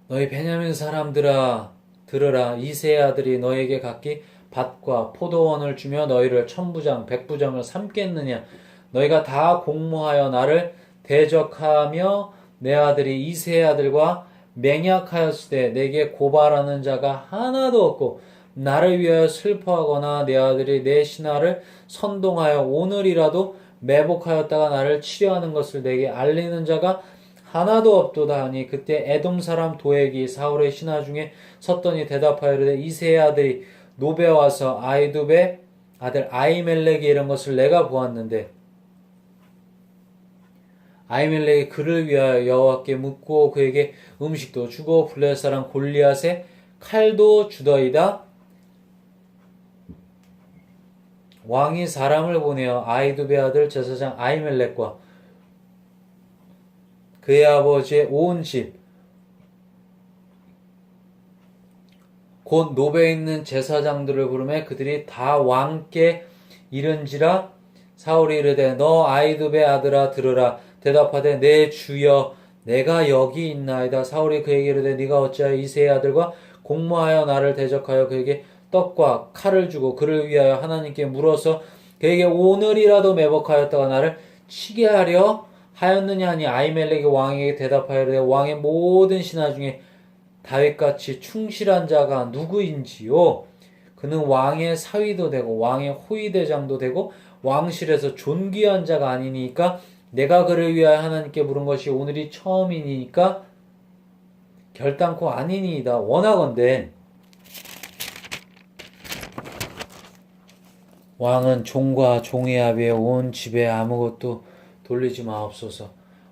너희 베냐민 사람들아 들으라. 이새의 아들이 너에게 각기 밭과 포도원을 주며 너희를 천부장 백부장을 삼겠느냐. 너희가 다 공모하여 나를 대적하며 내 아들이 이새의 아들과 맹약하였을 때 내게 고발하는 자가 하나도 없고 나를 위하여 슬퍼하거나 내 아들이 내 신하를 선동하여 오늘이라도 매복하였다가 나를 치려하는 것을 내게 알리는 자가 하나도 없도다 하니 그때 에돔 사람 도액이 사울의 신하 중에 섰더니 대답하여 이르되 이새의 아들이 노베 와서 아이두베 아들 아히멜렉이 이런 것을 내가 보았는데 아히멜렉이 그를 위하여 여호와께 묻고 그에게 음식도 주고 블레셋 사람 골리앗의 칼도 주더이다. 왕이 사람을 보내어 아히두베 아들 제사장 아히멜렉과 그의 아버지의 온 집 곧 노베에 있는 제사장들을 부르매 그들이 다 왕께 이른지라. 사울이 이르되 너 아히두베 아들아 들으라. 대답하되 내 주여 내가 여기 있나이다. 사울이 그에게 이르되 네가 어찌하여 이새의 아들과 공모하여 나를 대적하여 그에게 떡과 칼을 주고 그를 위하여 하나님께 물어서 그에게 오늘이라도 매복하였다가 나를 치게 하려 하였느냐 하니 아히멜렉이 왕에게 대답하여 이르되 왕의 모든 신하 중에 다윗같이 충실한 자가 누구인지요. 그는 왕의 사위도 되고 왕의 호위대장도 되고 왕실에서 존귀한 자가 아니니까 내가 그를 위하여 하나님께 물은 것이 오늘이 처음이니까 결단코 아니니이다. 원하건대 왕은 종과 종의 아비의 온 집에 아무것도 돌리지 마옵소서.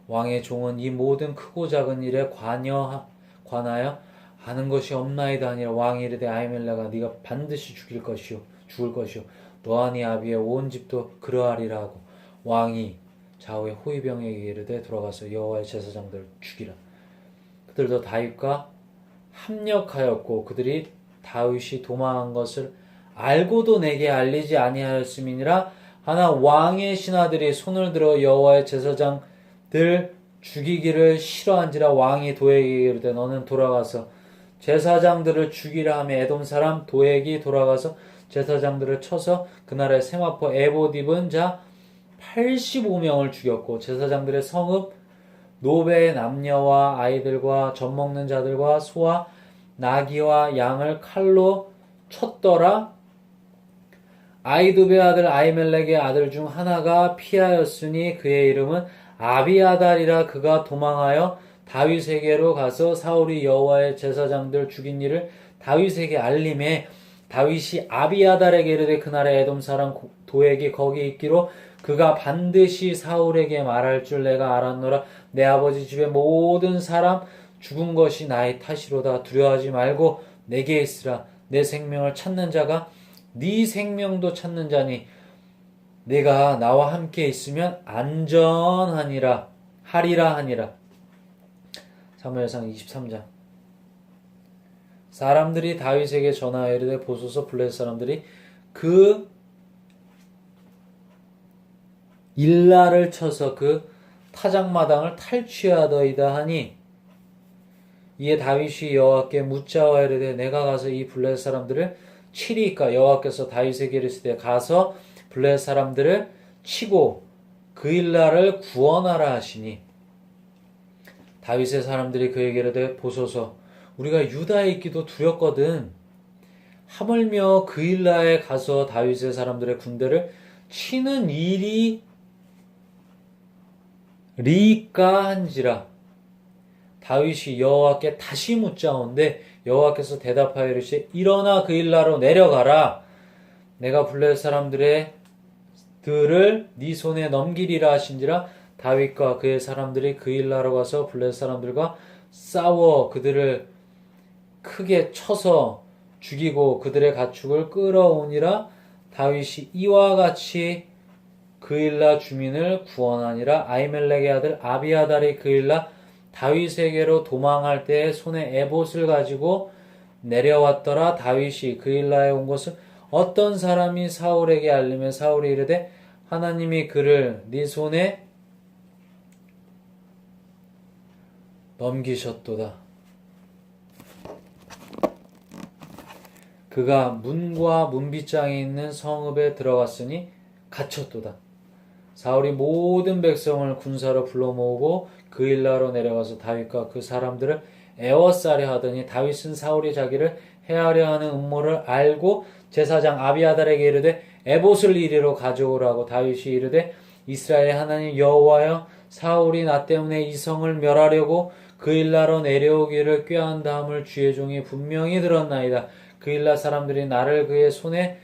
왕의 종은 이 모든 크고 작은 일에 관하여 하는 것이 없나이다 하니라. 왕이 이르되 아히멜렉아 네가 반드시 죽을 것이요 너와 네 아비의 온 집도 그러하리라 하고 왕이 좌우의 호위병에게 이르되 돌아가서 여호와의 제사장들을 죽이라. 그들도 다윗과 합력하였고 그들이 다윗이 도망한 것을 알고도 내게 알리지 아니하였음이니라. 하나 왕의 신하들이 손을 들어 여호와의 제사장들 죽이기를 싫어한지라. 왕이 도액에게 이르되 너는 돌아가서 제사장들을 죽이라 하며 에돔 사람 도액이 돌아가서 제사장들을 쳐서 그 나라의 세마포 에봇 입은 자 85명을 죽였고 제사장들의 성읍 노베의 남녀와 아이들과 젖먹는 자들과 소와 나귀와 양을 칼로 쳤더라. 아이두베 아들 아히멜렉의 아들 중 하나가 피하였으니 그의 이름은 아비아달이라. 그가 도망하여 다윗에게로 가서 사울이 여호와의 제사장들 죽인 일을 다윗에게 알림해 다윗이 아비아달에게 이르되 그날의 에돔 사람 도액이 거기 있기로 그가 반드시 사울에게 말할 줄 내가 알았노라. 내 아버지 집의 모든 사람 죽은 것이 나의 탓이로다. 두려워하지 말고 내게 있으라. 내 생명을 찾는 자가 네 생명도 찾는 자니 내가 나와 함께 있으면 안전하니라 하리라 하니라. 사무엘상 23장. 사람들이 다윗에게 전하여 이르되 보소서 블레셋 사람들이 그 일라를 쳐서 그 타작마당을 탈취하더이다 하니 이에 다윗이 여호와께 묻자와 이르되 내가 가서 이 블레셋 사람들을 치리이까. 여호와께서 다윗에게 이르시되 가서 블레셋 사람들을 치고 그 일라를 구원하라 하시니 다윗의 사람들이 그에게 이르되 보소서 우리가 유다에 있기도 두렵거든. 하물며 그 일라에 가서 다윗의 사람들의 군대를 치는 일이 리까 한지라. 다윗이 여호와께 다시 묻자온데 여호와께서 대답하여 이르시되 일어나 그 일라로 내려가라. 내가 블레셋 사람들을 네 손에 넘기리라 하신지라. 다윗과 그의 사람들이 그 일라로 가서 블레셋 사람들과 싸워 그들을 크게 쳐서 죽이고 그들의 가축을 끌어오니라. 다윗이 이와 같이 그 일라 주민을 구원하니라. 아히멜렉의 아들 아비아달이 그 일라 다윗에게로 도망할 때 손에 에봇을 가지고 내려왔더라. 다윗이 그 일라에 온 것을 어떤 사람이 사울에게 알리며 사울이 이르되 하나님이 그를 네 손에 넘기셨도다. 그가 문과 문빗장에 있는 성읍에 들어갔으니 갇혔도다. 사울이 모든 백성을 군사로 불러 모으고 그 일라로 내려가서 다윗과 그 사람들을 애워싸려 하더니 다윗은 사울이 자기를 해하려 하는 음모를 알고 제사장 아비아달에게 이르되 에봇을 이리로 가져오라고. 다윗이 이르되 이스라엘의 하나님 여호와여 사울이 나 때문에 이 성을 멸하려고 그 일라로 내려오기를 꾀한다함을 주의 종이 분명히 들었나이다. 그 일라 사람들이 나를 그의 손에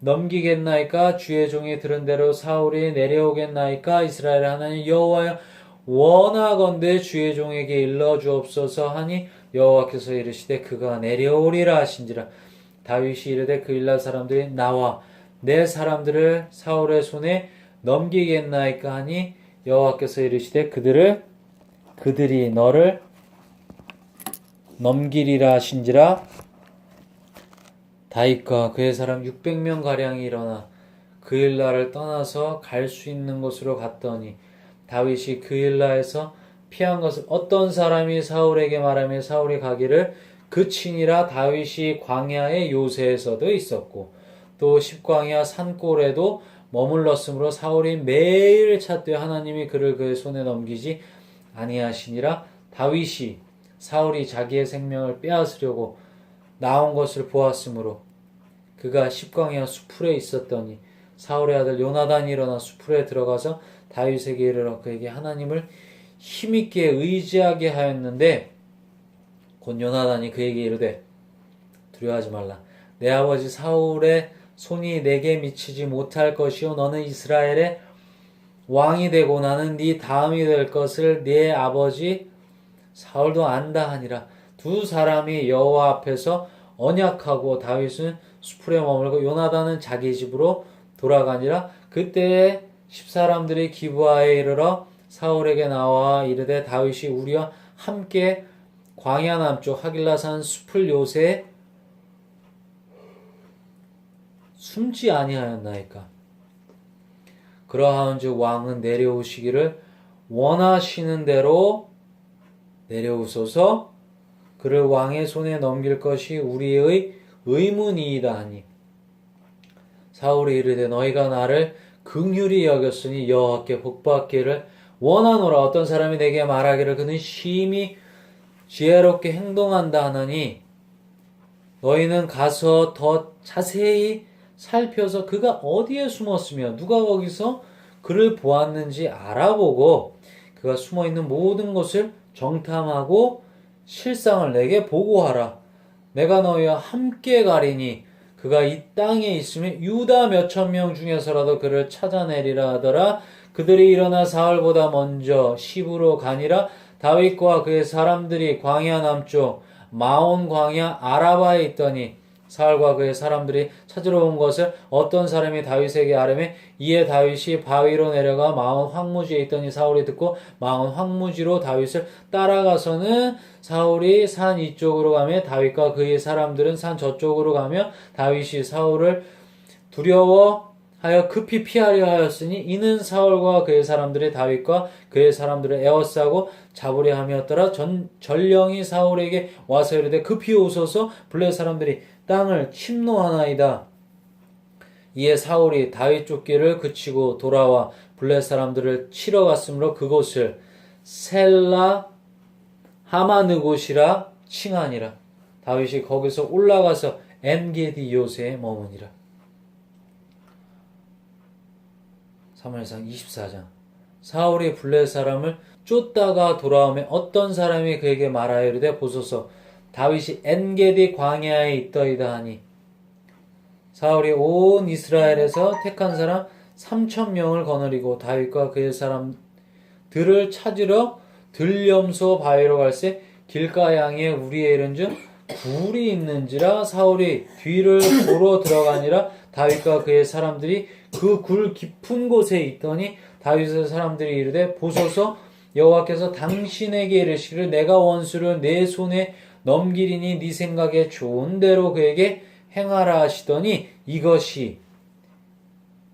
넘기겠나이까? 주의 종이 들은 대로 사울이 내려오겠나이까? 이스라엘 하나님 여호와여 원하건대 주의 종에게 일러주옵소서 하니 여호와께서 이르시되 그가 내려오리라 하신지라. 다윗이 이르되 그 일라 사람들이 나와 내 사람들을 사울의 손에 넘기겠나이까 하니 여호와께서 이르시되 그들이 너를 넘기리라 하신지라. 다윗과 그의 사람 600명 가량이 일어나 그 일라를 떠나서 갈 수 있는 곳으로 갔더니 다윗이 그 일라에서 피한 것을 어떤 사람이 사울에게 말하며 사울이 가기를 그치니라. 다윗이 광야의 요새에서도 있었고 또 십광야 산골에도 머물렀으므로 사울이 매일 찾되 하나님이 그를 그의 손에 넘기지 아니하시니라. 다윗이 사울이 자기의 생명을 빼앗으려고 나온 것을 보았으므로 그가 십광야 수풀에 있었더니 사울의 아들 요나단이 일어나 수풀에 들어가서 다윗에게 이르러 그에게 하나님을 힘있게 의지하게 하였는데 곧 요나단이 그에게 이르되 두려워하지 말라. 내 아버지 사울의 손이 내게 미치지 못할 것이요 너는 이스라엘의 왕이 되고 나는 네 다음이 될 것을 네 아버지 사울도 안다 하니라. 두 사람이 여호와 앞에서 언약하고 다윗은 수풀에 머물고 요나단은 자기 집으로 돌아가니라. 그때에 10사람들이 기브아에 이르러 사울에게 나와 이르되 다윗이 우리와 함께 광야 남쪽 하길라산 숲을 요새 숨지 아니하였나이까. 그러하온즉 왕은 내려오시기를 원하시는 대로 내려오소서. 그를 왕의 손에 넘길 것이 우리의 의문이이다 하니 사울이 이르되 너희가 나를 긍휼히 여겼으니 여호와께 복받기를 원하노라. 어떤 사람이 내게 말하기를 그는 심히 지혜롭게 행동한다 하느니 너희는 가서 더 자세히 살펴서 그가 어디에 숨었으며 누가 거기서 그를 보았는지 알아보고 그가 숨어있는 모든 곳을 정탐하고 실상을 내게 보고하라. 내가 너희와 함께 가리니 그가 이 땅에 있으면 유다 몇천 명 중에서라도 그를 찾아내리라 하더라. 그들이 일어나 사울보다 먼저 시브로 가니라. 다윗과 그의 사람들이 광야 남쪽 마온 광야 아라바에 있더니 사울과 그의 사람들이 찾으러 온 것을 어떤 사람이 다윗에게 아뢰매 이에 다윗이 바위로 내려가 마온 황무지에 있더니 사울이 듣고 마온 황무지로 다윗을 따라가서는 사울이 산 이쪽으로 가며 다윗과 그의 사람들은 산 저쪽으로 가며 다윗이 사울을 두려워하여 급히 피하려 하였으니 이는 사울과 그의 사람들이 다윗과 그의 사람들을 에워싸고 잡으려 함이었더라. 전령이 사울에게 와서 이르되 급히 오소서 블레 사람들이 땅을 침노하나이다. 이에 사울이 다윗 쫓기를 그치고 돌아와 블레 사람들을 치러 갔으므로 그곳을 셀라 하마느곳이라 칭하니라. 다윗이 거기서 올라가서 엔게디 요새에 머무니라. 사무엘상 24장. 사울이 블레 사람을 쫓다가 돌아오매 어떤 사람이 그에게 말하여 이르되 보소서 다윗이 엔게디 광야에 있더이다 하니 사울이 온 이스라엘에서 택한 사람 3,000명을 거느리고 다윗과 그의 사람들을 찾으러 들염소 바위로 갈새 길가 양에 우리에 이른즉 굴이 있는지라. 사울이 뒤를 보러 들어가니라. 다윗과 그의 사람들이 그 굴 깊은 곳에 있더니 다윗의 사람들이 이르되 보소서 여호와께서 당신에게 이르시기를 내가 원수를 내 손에 넘기리니 네 생각에 좋은 대로 그에게 행하라 하시더니 이것이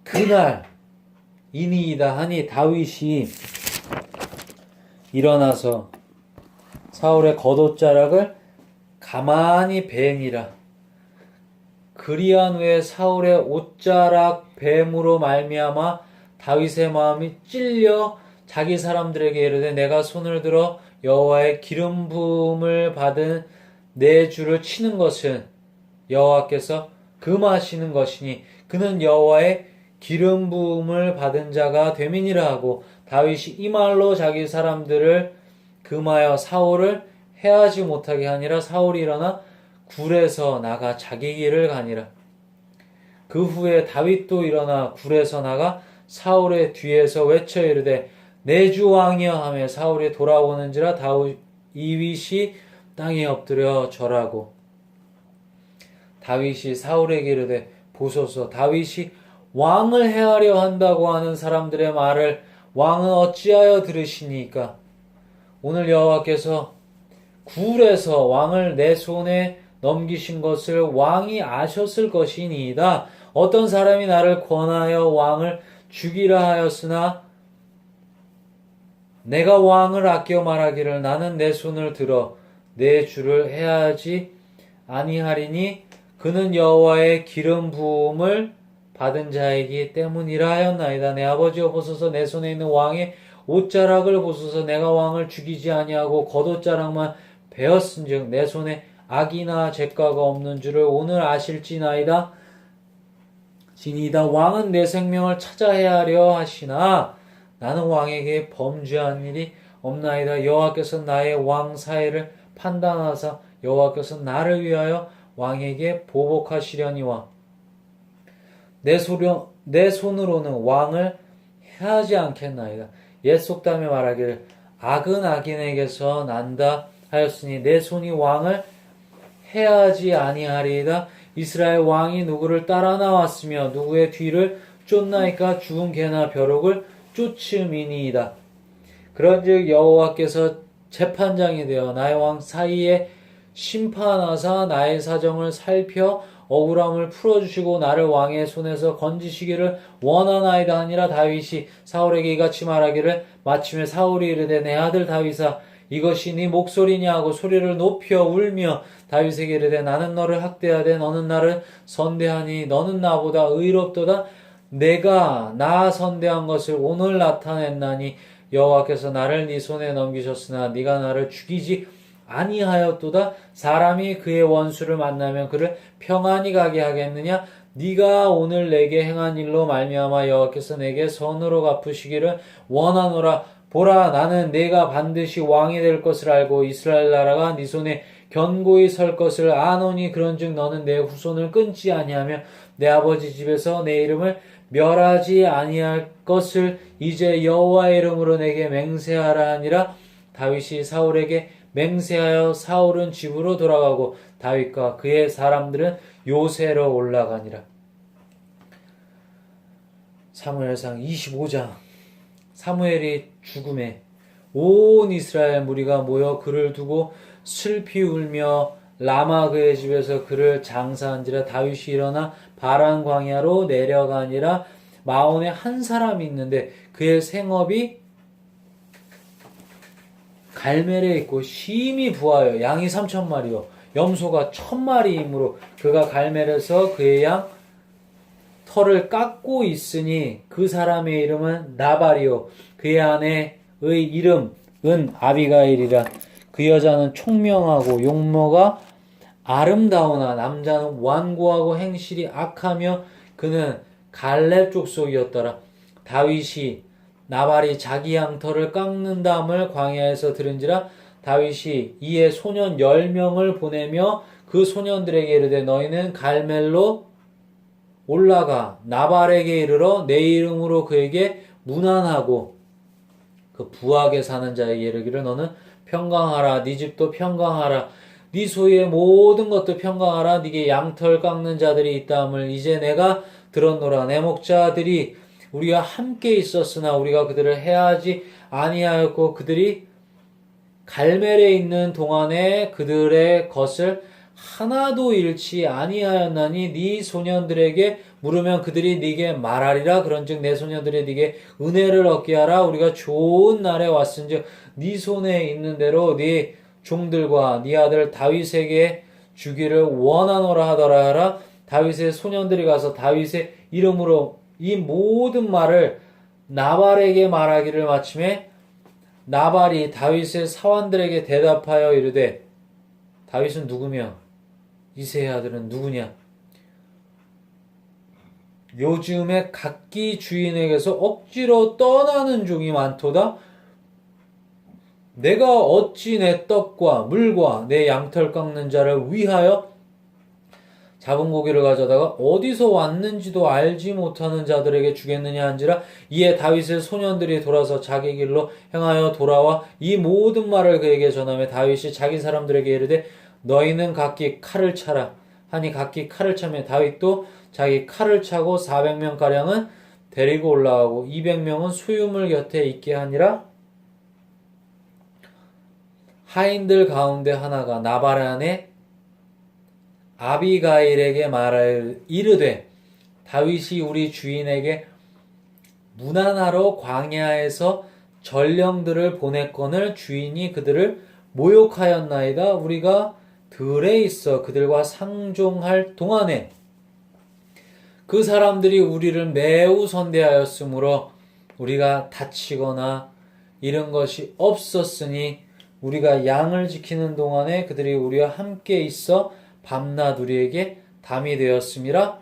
그날이니이다 하니 다윗이 일어나서 사울의 겉옷자락을 가만히 베니라. 그리한 후에 사울의 옷자락 뱀으로 말미암아 다윗의 마음이 찔려 자기 사람들에게 이르되 내가 손을 들어 여호와의 기름 부음을 받은 내 주를 치는 것은 여호와께서 금하시는 것이니 그는 여호와의 기름 부음을 받은 자가 됨이니라 하고 다윗이 이 말로 자기 사람들을 금하여 사울을 해하지 못하게 하니라. 사울이 일어나 굴에서 나가 자기 길을 가니라. 그 후에 다윗도 일어나 굴에서 나가 사울의 뒤에서 외쳐 이르되 내 주 왕이여 하며 사울이 돌아오는지라. 다윗이 땅에 엎드려 절하고 다윗이 사울에게 이르되 보소서 다윗이 왕을 해하려 한다고 하는 사람들의 말을 왕은 어찌하여 들으시니까. 오늘 여호와께서 굴에서 왕을 내 손에 넘기신 것을 왕이 아셨을 것이니이다. 어떤 사람이 나를 권하여 왕을 죽이라 하였으나 내가 왕을 아껴 말하기를 나는 내 손을 들어 내 주를 해하지 아니하리니 그는 여호와의 기름 부음을 받은 자이기 때문이라 하였나이다. 내 아버지여 보소서 내 손에 있는 왕의 옷자락을 보소서. 내가 왕을 죽이지 아니하고 겉옷자락만 베었은즉 내 손에 악이나 죄가가 없는 줄을 오늘 아실지나이다. 지니다 왕은 내 생명을 찾아 헤아려 하시나 나는 왕에게 범죄한 일이 없나이다. 여호와께서 나의 왕 사이를 판단하사 여호와께서 나를 위하여 왕에게 보복하시려니와 내 손으로는 왕을 해하지 않겠나이다. 옛 속담에 말하기를 악은 악인에게서 난다 하였으니 내 손이 왕을 해하지 아니하리이다. 이스라엘 왕이 누구를 따라 나왔으며 누구의 뒤를 쫓나이까 죽은 개나 벼룩을 쫓음이니이다. 그런즉 여호와께서 재판장이 되어 나의 왕 사이에 심판하사 나의 사정을 살펴 억울함을 풀어주시고 나를 왕의 손에서 건지시기를 원하나이다 하니라. 다윗이 사울에게 이같이 말하기를 마침에 사울이 이르되 내 아들 다윗아 이것이 네 목소리냐 하고 소리를 높여 울며 다윗에게 이르되 나는 너를 학대하되 너는 나를 선대하니 너는 나보다 의롭도다. 내가 나 선대한 것을 오늘 나타냈나니 여호와께서 나를 네 손에 넘기셨으나 네가 나를 죽이지 아니하였도다. 사람이 그의 원수를 만나면 그를 평안히 가게 하겠느냐? 네가 오늘 내게 행한 일로 말미암아 여호와께서 내게 선으로 갚으시기를 원하노라. 보라, 나는 네가 반드시 왕이 될 것을 알고 이스라엘 나라가 네 손에 견고히 설 것을 아노니 그런즉 너는 내 후손을 끊지 아니하며 내 아버지 집에서 내 이름을 멸하지 아니할 것을 이제 여호와의 이름으로 내게 맹세하라 하니라. 다윗이 사울에게 맹세하여 사울은 집으로 돌아가고 다윗과 그의 사람들은 요새로 올라가니라. 사무엘상 25장. 사무엘이 죽음에 온 이스라엘 무리가 모여 그를 두고 슬피 울며 라마 그의 집에서 그를 장사한지라. 다윗이 일어나 바란 광야로 내려가니라. 마온에 한 사람이 있는데 그의 생업이 갈멜에 있고 심히 부하여 양이 3,000마리요 염소가 1,000마리이므로 그가 갈멜에서 그의 양 털을 깎고 있으니 그 사람의 이름은 나발이요 그의 아내의 이름은 아비가일이라. 그 여자는 총명하고 용모가 아름다우나 남자는 완고하고 행실이 악하며 그는 갈렙 족속이었더라. 다윗이 나발이 자기 양털을 깎는다함을 광야에서 들은지라. 다윗이 이에 소년 10명을 보내며 그 소년들에게 이르되 너희는 갈멜로 올라가 나발에게 이르러 내 이름으로 그에게 문안하고 그 부하게 사는 자에게 이르기를 너는 평강하라. 네 집도 평강하라. 네 소유의 모든 것도 평강하라. 네게 양털 깎는 자들이 있다함을 이제 내가 들었노라. 내 목자들이 우리가 함께 있었으나 우리가 그들을 해하지 아니하였고 그들이 갈멜에 있는 동안에 그들의 것을 하나도 잃지 아니하였나니 네 소년들에게 물으면 그들이 네게 말하리라. 그런즉 내 소년들이 네게 은혜를 얻게 하라. 우리가 좋은 날에 왔은즉 네 손에 있는 대로 네 종들과 네 아들 다윗에게 주기를 원하노라 하더라 하라. 다윗의 소년들이 가서 다윗의 이름으로 이 모든 말을 나발에게 말하기를 마침에 나발이 다윗의 사환들에게 대답하여 이르되 다윗은 누구며 이새의 아들은 누구냐? 요즘에 각기 주인에게서 억지로 떠나는 종이 많도다. 내가 어찌 내 떡과 물과 내 양털 깎는 자를 위하여 잡은 고기를 가져다가 어디서 왔는지도 알지 못하는 자들에게 주겠느냐 한지라. 이에 다윗의 소년들이 돌아서 자기 길로 행하여 돌아와 이 모든 말을 그에게 전하며 다윗이 자기 사람들에게 이르되 너희는 각기 칼을 차라 하니 각기 칼을 차며 다윗도 자기 칼을 차고 400명가량은 데리고 올라가고 200명은 수유물 곁에 있게 하니라. 하인들 가운데 하나가 나발의 아내 아비가일에게 말하여 이르되 다윗이 우리 주인에게 문안하러 광야에서 전령들을 보냈거늘 주인이 그들을 모욕하였나이다. 우리가 들에 있어 그들과 상종할 동안에 그 사람들이 우리를 매우 선대하였으므로 우리가 다치거나 이런 것이 없었으니 우리가 양을 지키는 동안에 그들이 우리와 함께 있어 밤낮 우리에게 담이 되었음이라.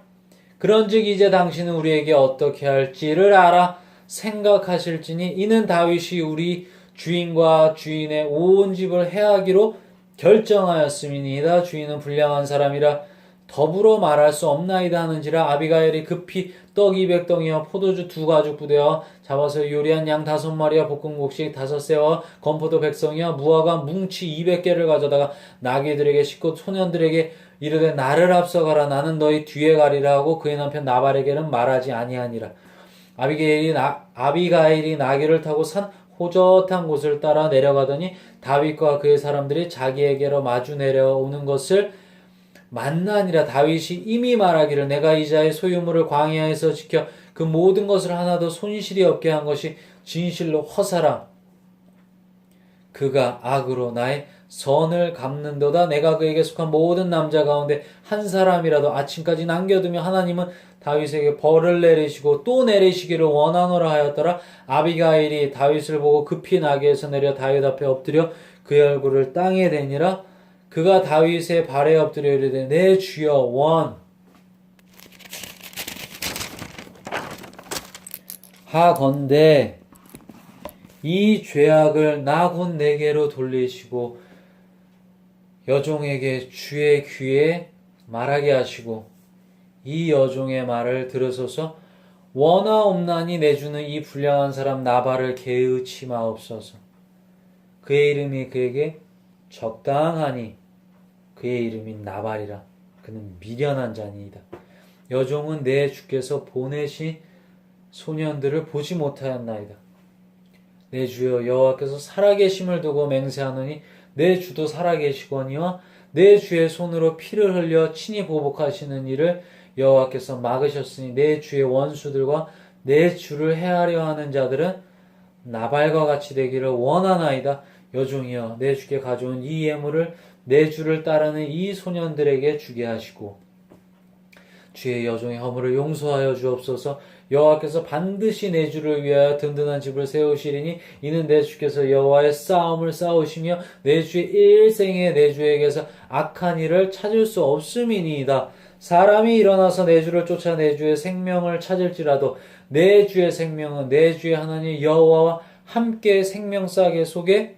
그런즉 이제 당신은 우리에게 어떻게 할지를 알아 생각하실지니 이는 다윗이 우리 주인과 주인의 온 집을 해하기로 결정하였음이니이다. 주인은 불량한 사람이라 더불어 말할 수 없나이다 하는지라. 아비가일이 급히 떡 200덩이와 포도주 2가죽 부대와 잡아서 요리한 양 5마리와 볶은 곡식 5새와 건포도 100성이와 무화과 뭉치 200개를 가져다가 나귀들에게 싣고 소년들에게 이르되 나를 앞서가라 나는 너희 뒤에 가리라 하고 그의 남편 나발에게는 말하지 아니하니라. 아비가일이 나귀를 타고 산 호젓한 곳을 따라 내려가더니 다윗과 그의 사람들이 자기에게로 마주 내려오는 것을 만나니라. 다윗이 이미 말하기를 내가 이자의 소유물을 광야에서 지켜 그 모든 것을 하나도 손실이 없게 한 것이 진실로 허사라. 그가 악으로 나의 선을 갚는도다. 내가 그에게 속한 모든 남자 가운데 한 사람이라도 아침까지 남겨두면 하나님은 다윗에게 벌을 내리시고 또 내리시기를 원하노라 하였더라. 아비가일이 다윗을 보고 급히 나귀에서 내려 다윗 앞에 엎드려 그의 얼굴을 땅에 대니라. 그가 다윗의 발에 엎드려 이르되 내 주여 원 하건대 이 죄악을 나 곧 내게로 돌리시고 여종에게 주의 귀에 말하게 하시고 이 여종의 말을 들으소서. 원하옵나니 내주는 이 불량한 사람 나발을 개의치 마옵소서. 그의 이름이 그에게 적당하니 그의 이름이 나발이라. 그는 미련한 자니이다. 여종은 내 주께서 보내신 소년들을 보지 못하였나이다. 내 주여 여호와께서 살아계심을 두고 맹세하노니 내 주도 살아계시거니와 내 주의 손으로 피를 흘려 친히 보복하시는 일을 여호와께서 막으셨으니 내 주의 원수들과 내 주를 해하려 하는 자들은 나발과 같이 되기를 원하나이다. 여종이여 내 주께 가져온 이 예물을 내 주를 따르는 이 소년들에게 주게 하시고 주의 여종의 허물을 용서하여 주옵소서. 여호와께서 반드시 내 주를 위하여 든든한 집을 세우시리니 이는 내 주께서 여호와의 싸움을 싸우시며 내 주의 일생에 내 주에게서 악한 일을 찾을 수 없음이니이다. 사람이 일어나서 내 주를 쫓아 내 주의 생명을 찾을지라도 내 주의 생명은 내 주의 하나님 여호와와 함께 생명싸개 속에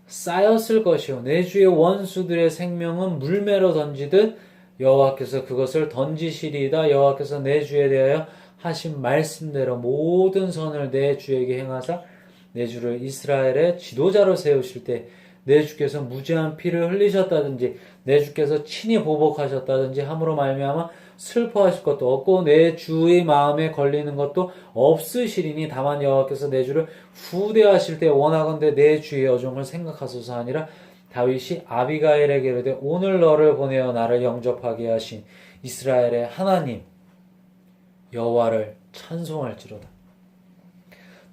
쌓였을 것이요 내 주의 원수들의 생명은 물매로 던지듯 여호와께서 그것을 던지시리이다. 여호와께서 내 주에 대하여 하신 말씀대로 모든 선을 내 주에게 행하사 내 주를 이스라엘의 지도자로 세우실 때 내 주께서 무죄한 피를 흘리셨다든지 내 주께서 친히 보복하셨다든지 함으로 말미암아 슬퍼하실 것도 없고 내 주의 마음에 걸리는 것도 없으시리니 다만 여호와께서 내 주를 후대하실 때 원하건대 내 주의 여종을 생각하소서 하니라. 다윗이 아비가일에게 이르되 오늘 너를 보내어 나를 영접하게 하신 이스라엘의 하나님 여호와를 찬송할지로다.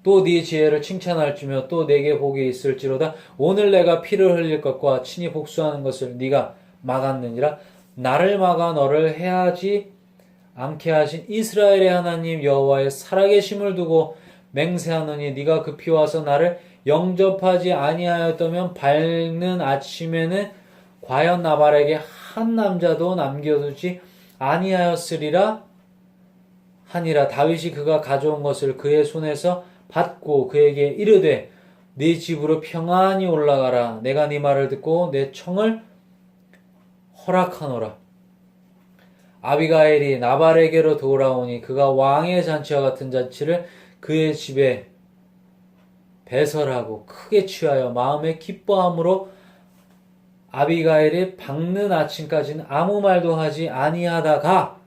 또 네 지혜를 칭찬할지며 또 내게 복이 있을지로다. 오늘 내가 피를 흘릴 것과 친히 복수하는 것을 네가 막았느니라. 나를 막아 너를 해하지 않게 하신 이스라엘의 하나님 여호와의 살아계심을 두고 맹세하노니 네가 급히 와서 나를 영접하지 아니하였다면 밝는 아침에는 과연 나발에게 한 남자도 남겨두지 아니하였으리라 하니라. 다윗이 그가 가져온 것을 그의 손에서 받고 그에게 이르되 네 집으로 평안히 올라가라. 내가 네 말을 듣고 내 청을 허락하노라. 아비가일이 나발에게로 돌아오니 그가 왕의 잔치와 같은 잔치를 그의 집에 배설하고 크게 취하여 마음에 기뻐함으로 아비가일이 밝는 아침까지는 아무 말도 하지 아니하다가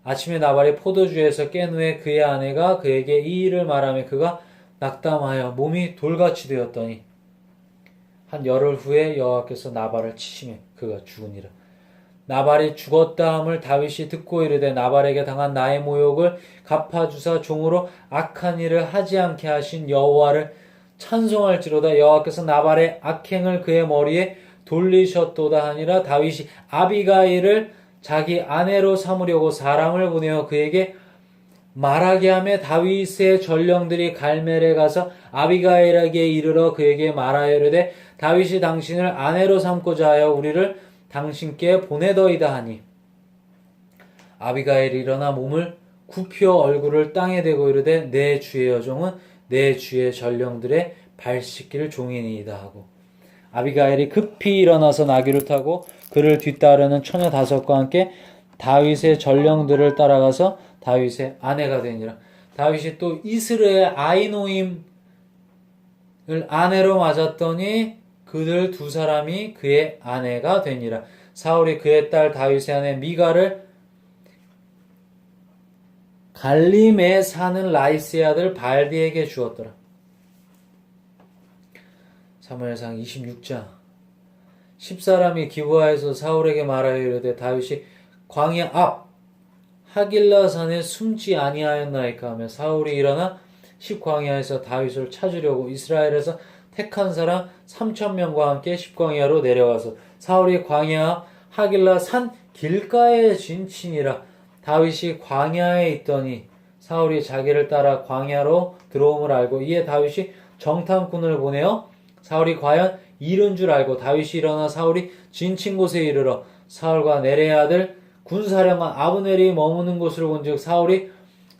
아침에 나발이 포도주에서 깬 후에 그의 아내가 그에게 이 일을 말하며 그가 낙담하여 몸이 돌같이 되었더니 한 열흘 후에 여호와께서 나발을 치시매 그가 죽으니라. 나발이 죽었다 함을 다윗이 듣고 이르되 나발에게 당한 나의 모욕을 갚아주사 종으로 악한 일을 하지 않게 하신 여호와를 찬송할지로다. 여호와께서 나발의 악행을 그의 머리에 돌리셨도다 하니라. 다윗이 아비가일을 자기 아내로 삼으려고 사람을 보내어 그에게 말하게 하며 다윗의 전령들이 갈멜에 가서 아비가일에게 이르러 그에게 말하여 이르되 다윗이 당신을 아내로 삼고자 하여 우리를 당신께 보내더이다 하니 아비가일이 일어나 몸을 굽혀 얼굴을 땅에 대고 이르되 내 주의 여종은 내 주의 전령들의 발 씻길 종이니이다 하고 아비가일이 급히 일어나서 나귀를 타고 그를 뒤따르는 처녀 5과 함께 다윗의 전령들을 따라가서 다윗의 아내가 되니라. 다윗이 또 이스라엘 아히노임을 아내로 맞았더니 그들 두 사람이 그의 아내가 되니라. 사울이 그의 딸 다윗의 아내 미가를 갈림에 사는 라이스의 아들 발디에게 주었더라. 사무엘상 26장 10사람이 기브아에서 사울에게 말하여 이르되 다윗이 광야 앞 하길라산에 숨지 아니하였나이까 하며 사울이 일어나 10광야에서 다윗을 찾으려고 이스라엘에서 택한 사람 3,000명과 함께 10광야로 내려와서 사울이 광야 하길라 산 길가에 진친이라. 다윗이 광야에 있더니 사울이 자기를 따라 광야로 들어옴을 알고 이에 다윗이 정탐꾼을 보내어 사울이 과연 이른 줄 알고 다윗이 일어나 사울이 진친 곳에 이르러 사울과 네레의 아들 군사령관 아브넬이 머무는 곳을 본즉 사울이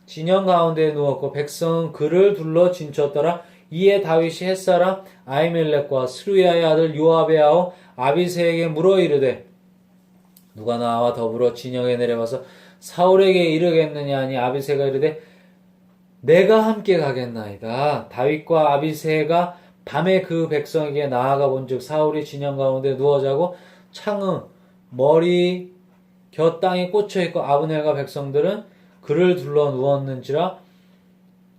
진영 가운데에 누웠고 백성은 그를 둘러 진쳤더라. 이에 다윗이 햇사람 아히멜렉과 스루야의 아들 요압의 아우 아비새에게 물어 이르되 누가 나와 더불어 진영에 내려가서 사울에게 이르겠느냐 하니 아비새가 이르되 내가 함께 가겠나이다. 다윗과 아비새가 밤에 그 백성에게 나아가 본즉 사울이 진영 가운데 누워 자고 창의 머리 곁 땅에 꽂혀 있고 아브넬과 백성들은 그를 둘러 누웠는지라.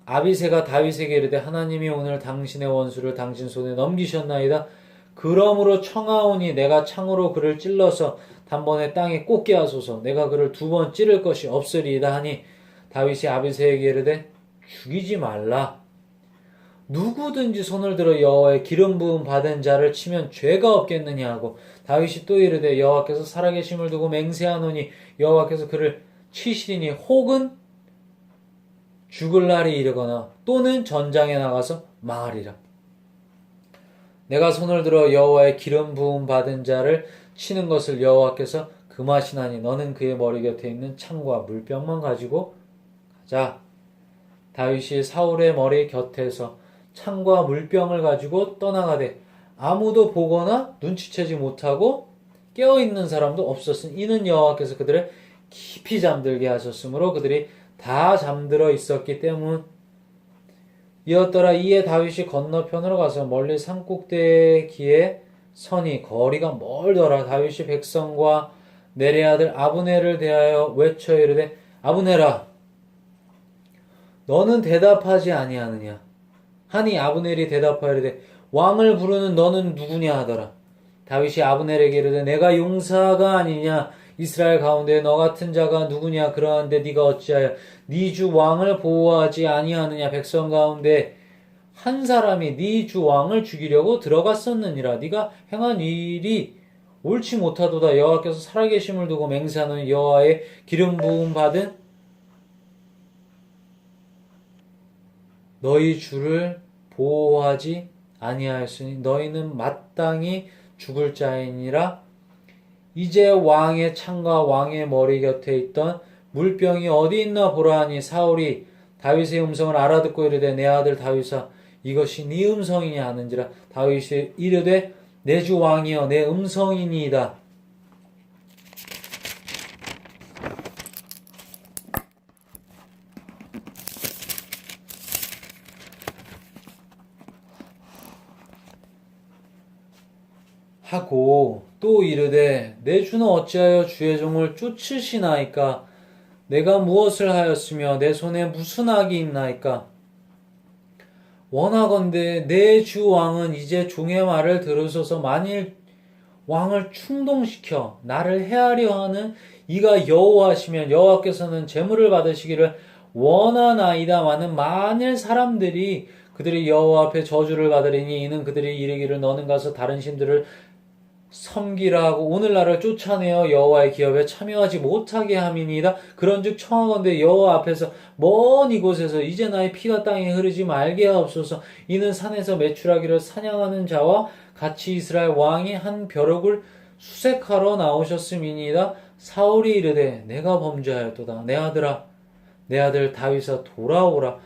아비새가 다윗에게 이르되 하나님이 오늘 당신의 원수를 당신 손에 넘기셨나이다. 그러므로 청하오니 내가 창으로 그를 찔러서 단번에 땅에 꽂게 하소서. 내가 그를 2번 찌를 것이 없으리이다 하니 다윗이 아비새에게 이르되 죽이지 말라. 누구든지 손을 들어 여호와의 기름 부음 받은 자를 치면 죄가 없겠느냐 하고 다윗이 또 이르되 여호와께서 살아계심을 두고 맹세하노니 여호와께서 그를 치시리니 혹은 죽을 날이 이르거나 또는 전장에 나가서 망하리라. 내가 손을 들어 여호와의 기름 부음 받은 자를 치는 것을 여호와께서 금하시나니 너는 그의 머리 곁에 있는 창과 물병만 가지고 가자. 다윗이 사울의 머리 곁에서 창과 물병을 가지고 떠나가되 아무도 보거나 눈치채지 못하고 깨어있는 사람도 없었으니 이는 여호와께서 그들을 깊이 잠들게 하셨으므로 그들이 다 잠들어 있었기 때문이었더라. 이에 다윗이 건너편으로 가서 멀리 산꼭대기에 서니 거리가 멀더라. 다윗이 백성과 네레 아들 아브넬을 대하여 외쳐 이르되 아브넬아 너는 대답하지 아니하느냐 하니 아브넬이 대답하여 이르되 왕을 부르는 너는 누구냐 하더라. 다윗이 아브넬에게 이르되 내가 용사가 아니냐 이스라엘 가운데 너 같은 자가 누구냐 그러한데 네가 어찌하여 네 주 왕을 보호하지 아니하느냐. 백성 가운데 한 사람이 네 주 왕을 죽이려고 들어갔었느니라. 네가 행한 일이 옳지 못하도다. 여호와께서 살아계심을 두고 맹세하는 여호와의 기름 부음 받은 너희 주를 보호하지 아니하였으니 너희는 마땅히 죽을 자이니라. 이제 왕의 창과 왕의 머리 곁에 있던 물병이 어디 있나 보라 하니 사울이 다윗의 음성을 알아듣고 이르되 내 아들 다윗아 이것이 네 음성이냐 하는지라. 다윗이 이르되 내 주 왕이여 내 음성이니이다. 하고 또 이르되 내 주는 어찌하여 주의 종을 쫓으시나이까. 내가 무엇을 하였으며 내 손에 무슨 악이 있나이까. 원하건대 내 주 왕은 이제 종의 말을 들으소서. 만일 왕을 충동시켜 나를 해하려 하는 이가 여호와시면 여호와께서는 재물을 받으시기를 원하나이다마는 만일 사람들이 그들이 여호와 앞에 저주를 받으리니 이는 그들이 이르기를 너는 가서 다른 신들을 섬기라 하고 오늘 나를 쫓아내어 여호와의 기업에 참여하지 못하게 함이니이다. 그런즉 청하건대 여호와 앞에서 먼 이곳에서 이제 나의 피가 땅에 흐르지 말게 하옵소서. 이는 산에서 매출하기를 사냥하는 자와 같이 이스라엘 왕이 한 벼룩을 수색하러 나오셨음이니이다. 사울이 이르되 내가 범죄하였도다. 내 아들아 내 아들 다윗아 돌아오라.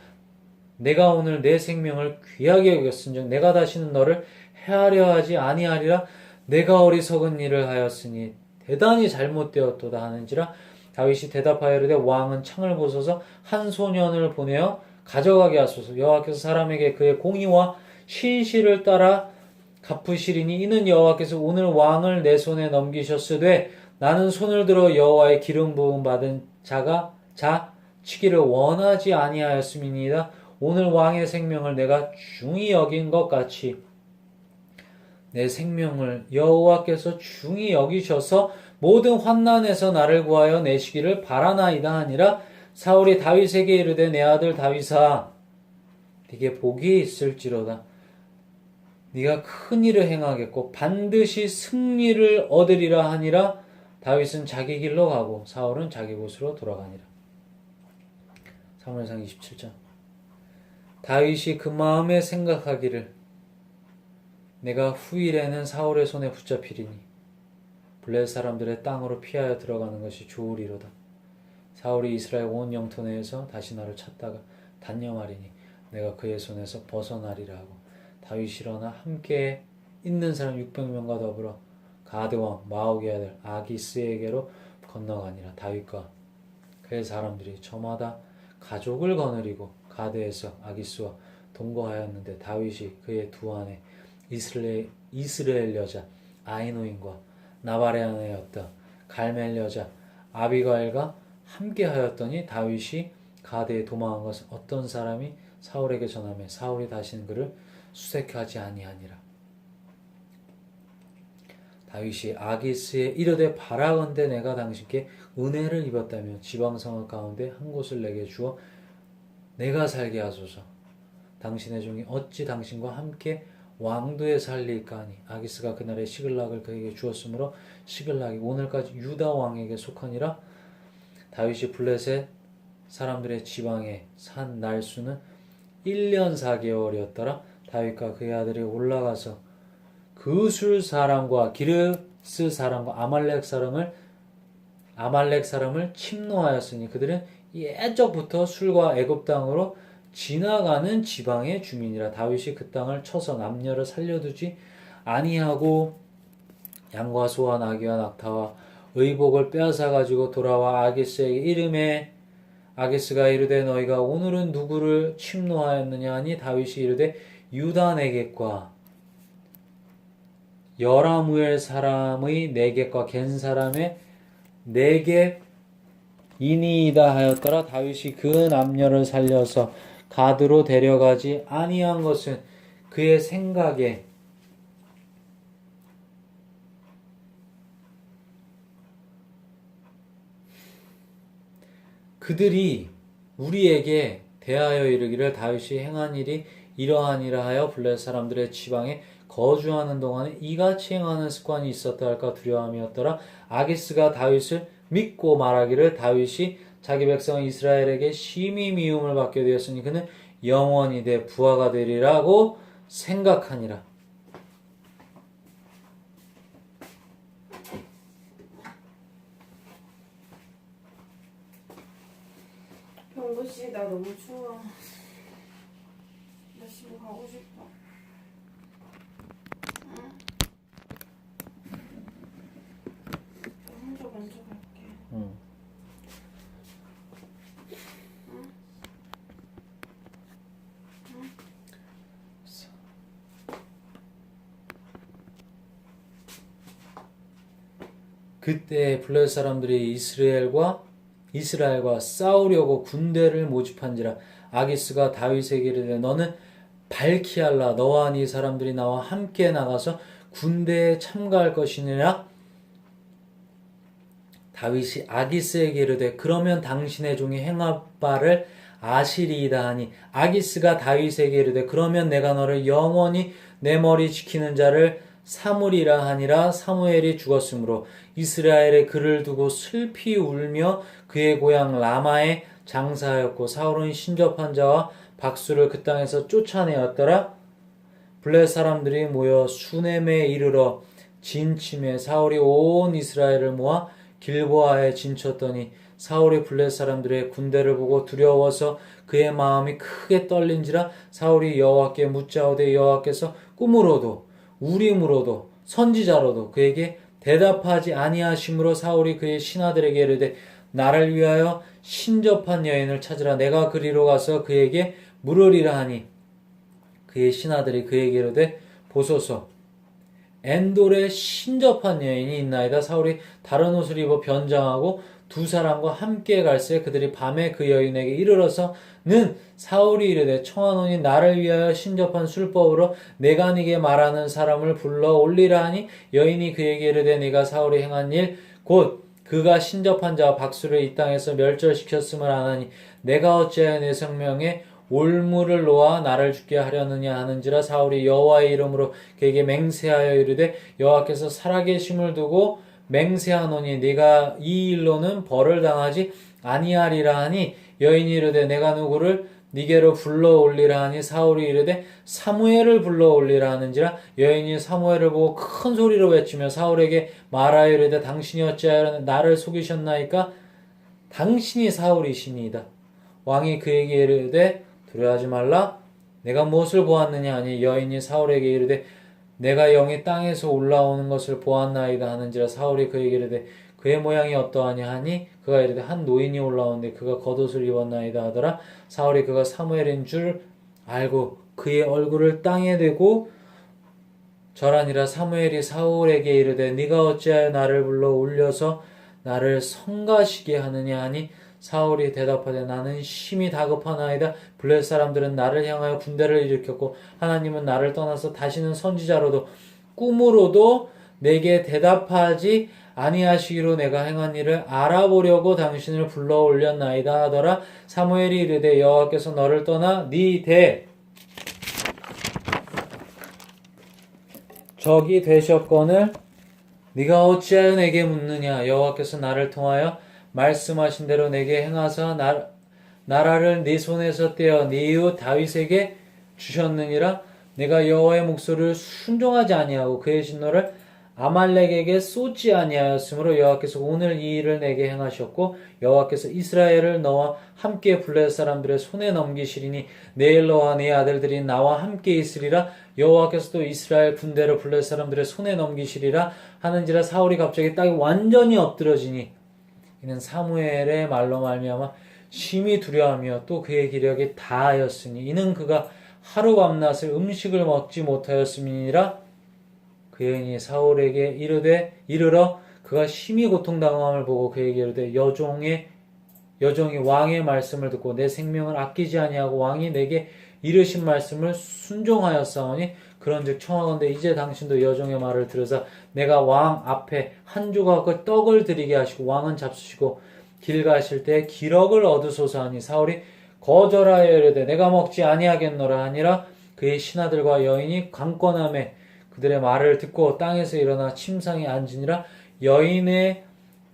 내가 오늘 내 생명을 귀하게 여겼은즉 내가 다시는 너를 해하려 하지 아니하리라. 내가 어리석은 일을 하였으니 대단히 잘못되었도다 하는지라. 다윗이 대답하여 이르되 왕은 창을 부숴서 한 소년을 보내어 가져가게 하소서. 여호와께서 사람에게 그의 공의와 신실을 따라 갚으시리니 이는 여호와께서 오늘 왕을 내 손에 넘기셨으되 나는 손을 들어 여호와의 기름 부음 받은 자 치기를 원하지 아니하였음이니이다. 오늘 왕의 생명을 내가 중히 여긴 것 같이 내 생명을 여호와께서 중히 여기셔서 모든 환난에서 나를 구하여 내시기를 바라나이다 하니라. 사울이 다윗에게 이르되 내 아들 다윗아 네게 복이 있을지로다. 네가 큰 일을 행하겠고 반드시 승리를 얻으리라 하니라. 다윗은 자기 길로 가고 사울은 자기 곳으로 돌아가니라. 사무엘상 27장. 다윗이 그 마음에 생각하기를 내가 후일에는 사울의 손에 붙잡히리니 블레셋 사람들의 땅으로 피하여 들어가는 것이 좋으리로다. 사울이 이스라엘 온 영토 내에서 다시 나를 찾다가 단념하리니 내가 그의 손에서 벗어나리라 하고 다윗이 일어나 함께 있는 사람 600명과 더불어 가드왕 마옥의 아들 아기스에게로 건너가니라. 다윗과 그의 사람들이 저마다 가족을 거느리고 가드에서 아기스와 동거하였는데 다윗이 그의 두 아내 이스라엘 여자 아히노임과 나발의 아내였던 갈멜 여자 아비가일과 함께 하였더니 다윗이 가드에 도망한 것은 어떤 사람이 사울에게 전하며 사울이 다시는 그를 수색하지 아니하니라. 다윗이 아기스에 이르되 바라건대 내가 당신께 은혜를 입었다며 지방성읍 가운데 한 곳을 내게 주어 내가 살게 하소서. 당신의 종이 어찌 당신과 함께 왕도에 살릴까 하니 아기스가 그날에 시글락을 그에게 주었으므로 시글락이 오늘까지 유다 왕에게 속하니라. 다윗이 블레셋 사람들의 지방에 산 날수는 1년 4개월이었더라. 다윗과 그의 아들이 올라가서 그술 사람과 기르스 사람과 아말렉 사람을 침노하였으니 그들은 예적부터 술과 애굽 땅으로 지나가는 지방의 주민이라. 다윗이 그 땅을 쳐서 남녀를 살려두지 아니하고 양과 소와 나귀와 낙타와 의복을 빼앗아 가지고 돌아와 아기스에게 이르매 아기스가 이르되 너희가 오늘은 누구를 침노하였느냐 하니 다윗이 이르되 유다 네겝과 여라무엘 사람의 네겝과 겐 사람의 네겝이니이다 하였더라. 다윗이 그 남녀를 살려서 가드로 데려가지 아니한 것은 그의 생각에 그들이 우리에게 대하여 이르기를 다윗이 행한 일이 이러하니라 하여 블레셋 사람들의 지방에 거주하는 동안에 이같이 행하는 습관이 있었다 할까 두려움이었더라. 아기스가 다윗을 믿고 말하기를 다윗이 자기 백성 이스라엘에게 심히 미움을 받게 되었으니 그는 영원히 내 부하가 되리라고 생각하니라. 병구씨 나 너무 추워. 나 집에 가고 싶어. 응? 나 혼자 먼저 갈게. 응. 응? 응? 그때 블레셋 사람들이 이스라엘과 싸우려고 군대를 모집한지라. 아기스가 다윗에게 이르되 너는 발키할라 너와 네 사람들이 나와 함께 나가서 군대에 참가할 것이니라. 다윗이 아기스에게 이르되 그러면 당신의 종이 행할 바를 아시리이다 하니 아기스가 다윗에게 이르되 그러면 내가 너를 영원히 내 머리 지키는 자를 사무리라 하니라. 사무엘이 죽었으므로 이스라엘의 그를 두고 슬피 울며 그의 고향 라마에 장사하였고 사울은 신접한 자와 박수를 그 땅에서 쫓아내었더라. 블레셋 사람들이 모여 수넴에 이르러 진침해 사울이 온 이스라엘을 모아 길보아에 진쳤더니 사울이 블레셋 사람들의 군대를 보고 두려워서 그의 마음이 크게 떨린지라. 사울이 여호와께 묻자오되 여호와께서 꿈으로도 우림으로도 선지자로도 그에게 대답하지 아니하심으로 사울이 그의 신하들에게 이르되 나를 위하여 신접한 여인을 찾으라. 내가 그리로 가서 그에게 물으리라 하니 그의 신하들이 그에게 이르되 보소서 엔돌에 신접한 여인이 있나이다. 사울이 다른 옷을 입어 변장하고 두 사람과 함께 갈새 그들이 밤에 그 여인에게 이르러서는 사울이 이르되 청하노니 나를 위하여 신접한 술법으로 내가 네게 말하는 사람을 불러 올리라 하니 여인이 그에게 이르되 네가 사울이 행한 일 곧 그가 신접한 자와 박수를 이 땅에서 멸절시켰음을 아나니 내가 어찌하여 내 생명에 올무를 놓아 나를 죽게 하려느냐 하는지라. 사울이 여호와의 이름으로 그에게 맹세하여 이르되 여호와께서 살아계심을 두고 맹세하노니 네가 이 일로는 벌을 당하지 아니하리라 하니 여인이 이르되 내가 누구를 네게로 불러 올리라 하니 사울이 이르되 사무엘을 불러 올리라 하는지라. 여인이 사무엘을 보고 큰 소리로 외치며 사울에게 말하여 이르되 당신이 어찌하여 나를 속이셨나이까? 당신이 사울이시니이다. 왕이 그에게 이르되 두려워하지 말라. 내가 무엇을 보았느냐 하니 여인이 사울에게 이르되 내가 영이 땅에서 올라오는 것을 보았나이다 하는지라. 사울이 그에게 이르되 그의 모양이 어떠하냐 하니 그가 이르되 한 노인이 올라오는데 그가 겉옷을 입었나이다 하더라. 사울이 그가 사무엘인 줄 알고 그의 얼굴을 땅에 대고 절하니라. 사무엘이 사울에게 이르되 네가 어찌하여 나를 불러 올려서 나를 성가시게 하느냐 하니 사울이 대답하되 나는 심히 다급하나이다. 블레셋 사람들은 나를 향하여 군대를 일으켰고 하나님은 나를 떠나서 다시는 선지자로도 꿈으로도 내게 대답하지 아니하시기로 내가 행한 일을 알아보려고 당신을 불러 올렸나이다 하더라. 사무엘이 이르되 여호와께서 너를 떠나 네 대 적이 되셨거늘 네가 어찌하여 내게 묻느냐. 여호와께서 나를 통하여 말씀하신 대로 내게 행하사 나라를 네 손에서 떼어 네 이웃 다윗에게 주셨느니라. 내가 여호와의 목소리를 순종하지 아니하고 그의 진노를 아말렉에게 쏟지 아니하였으므로 여호와께서 오늘 이 일을 내게 행하셨고 여호와께서 이스라엘을 너와 함께 블레셋 사람들의 손에 넘기시리니 내일 너와 네 아들들이 나와 함께 있으리라. 여호와께서도 이스라엘 군대를 블레셋 사람들의 손에 넘기시리라 하는지라. 사울이 갑자기 땅에 완전히 엎드러지니 이는 사무엘의 말로 말미암아 심히 두려워하며 또 그의 기력이 다하였으니 이는 그가 하루 밤낮을 음식을 먹지 못하였음이니라. 그 여인이 사울에게 이르러 그가 심히 고통당함을 보고 그에게 이르되 여종이 왕의 말씀을 듣고 내 생명을 아끼지 아니하고 왕이 내게 이르신 말씀을 순종하였사오니 그런즉 청하건대 이제 당신도 여종의 말을 들으사 내가 왕 앞에 한 조각의 떡을 드리게 하시고 왕은 잡수시고 길 가실 때 기력을 얻으소서 하니 사울이 거절하여 이르되 내가 먹지 아니하겠노라 하니라. 그의 신하들과 여인이 강권함에 그들의 말을 듣고 땅에서 일어나 침상에 앉으니라. 여인의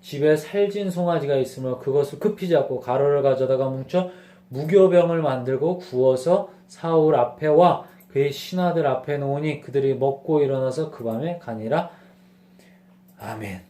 집에 살진 송아지가 있으므로 그것을 급히 잡고 가루를 가져다가 뭉쳐 무교병을 만들고 구워서 사울 앞에와 그의 신하들 앞에 놓으니 그들이 먹고 일어나서 그 밤에 가니라. 아멘.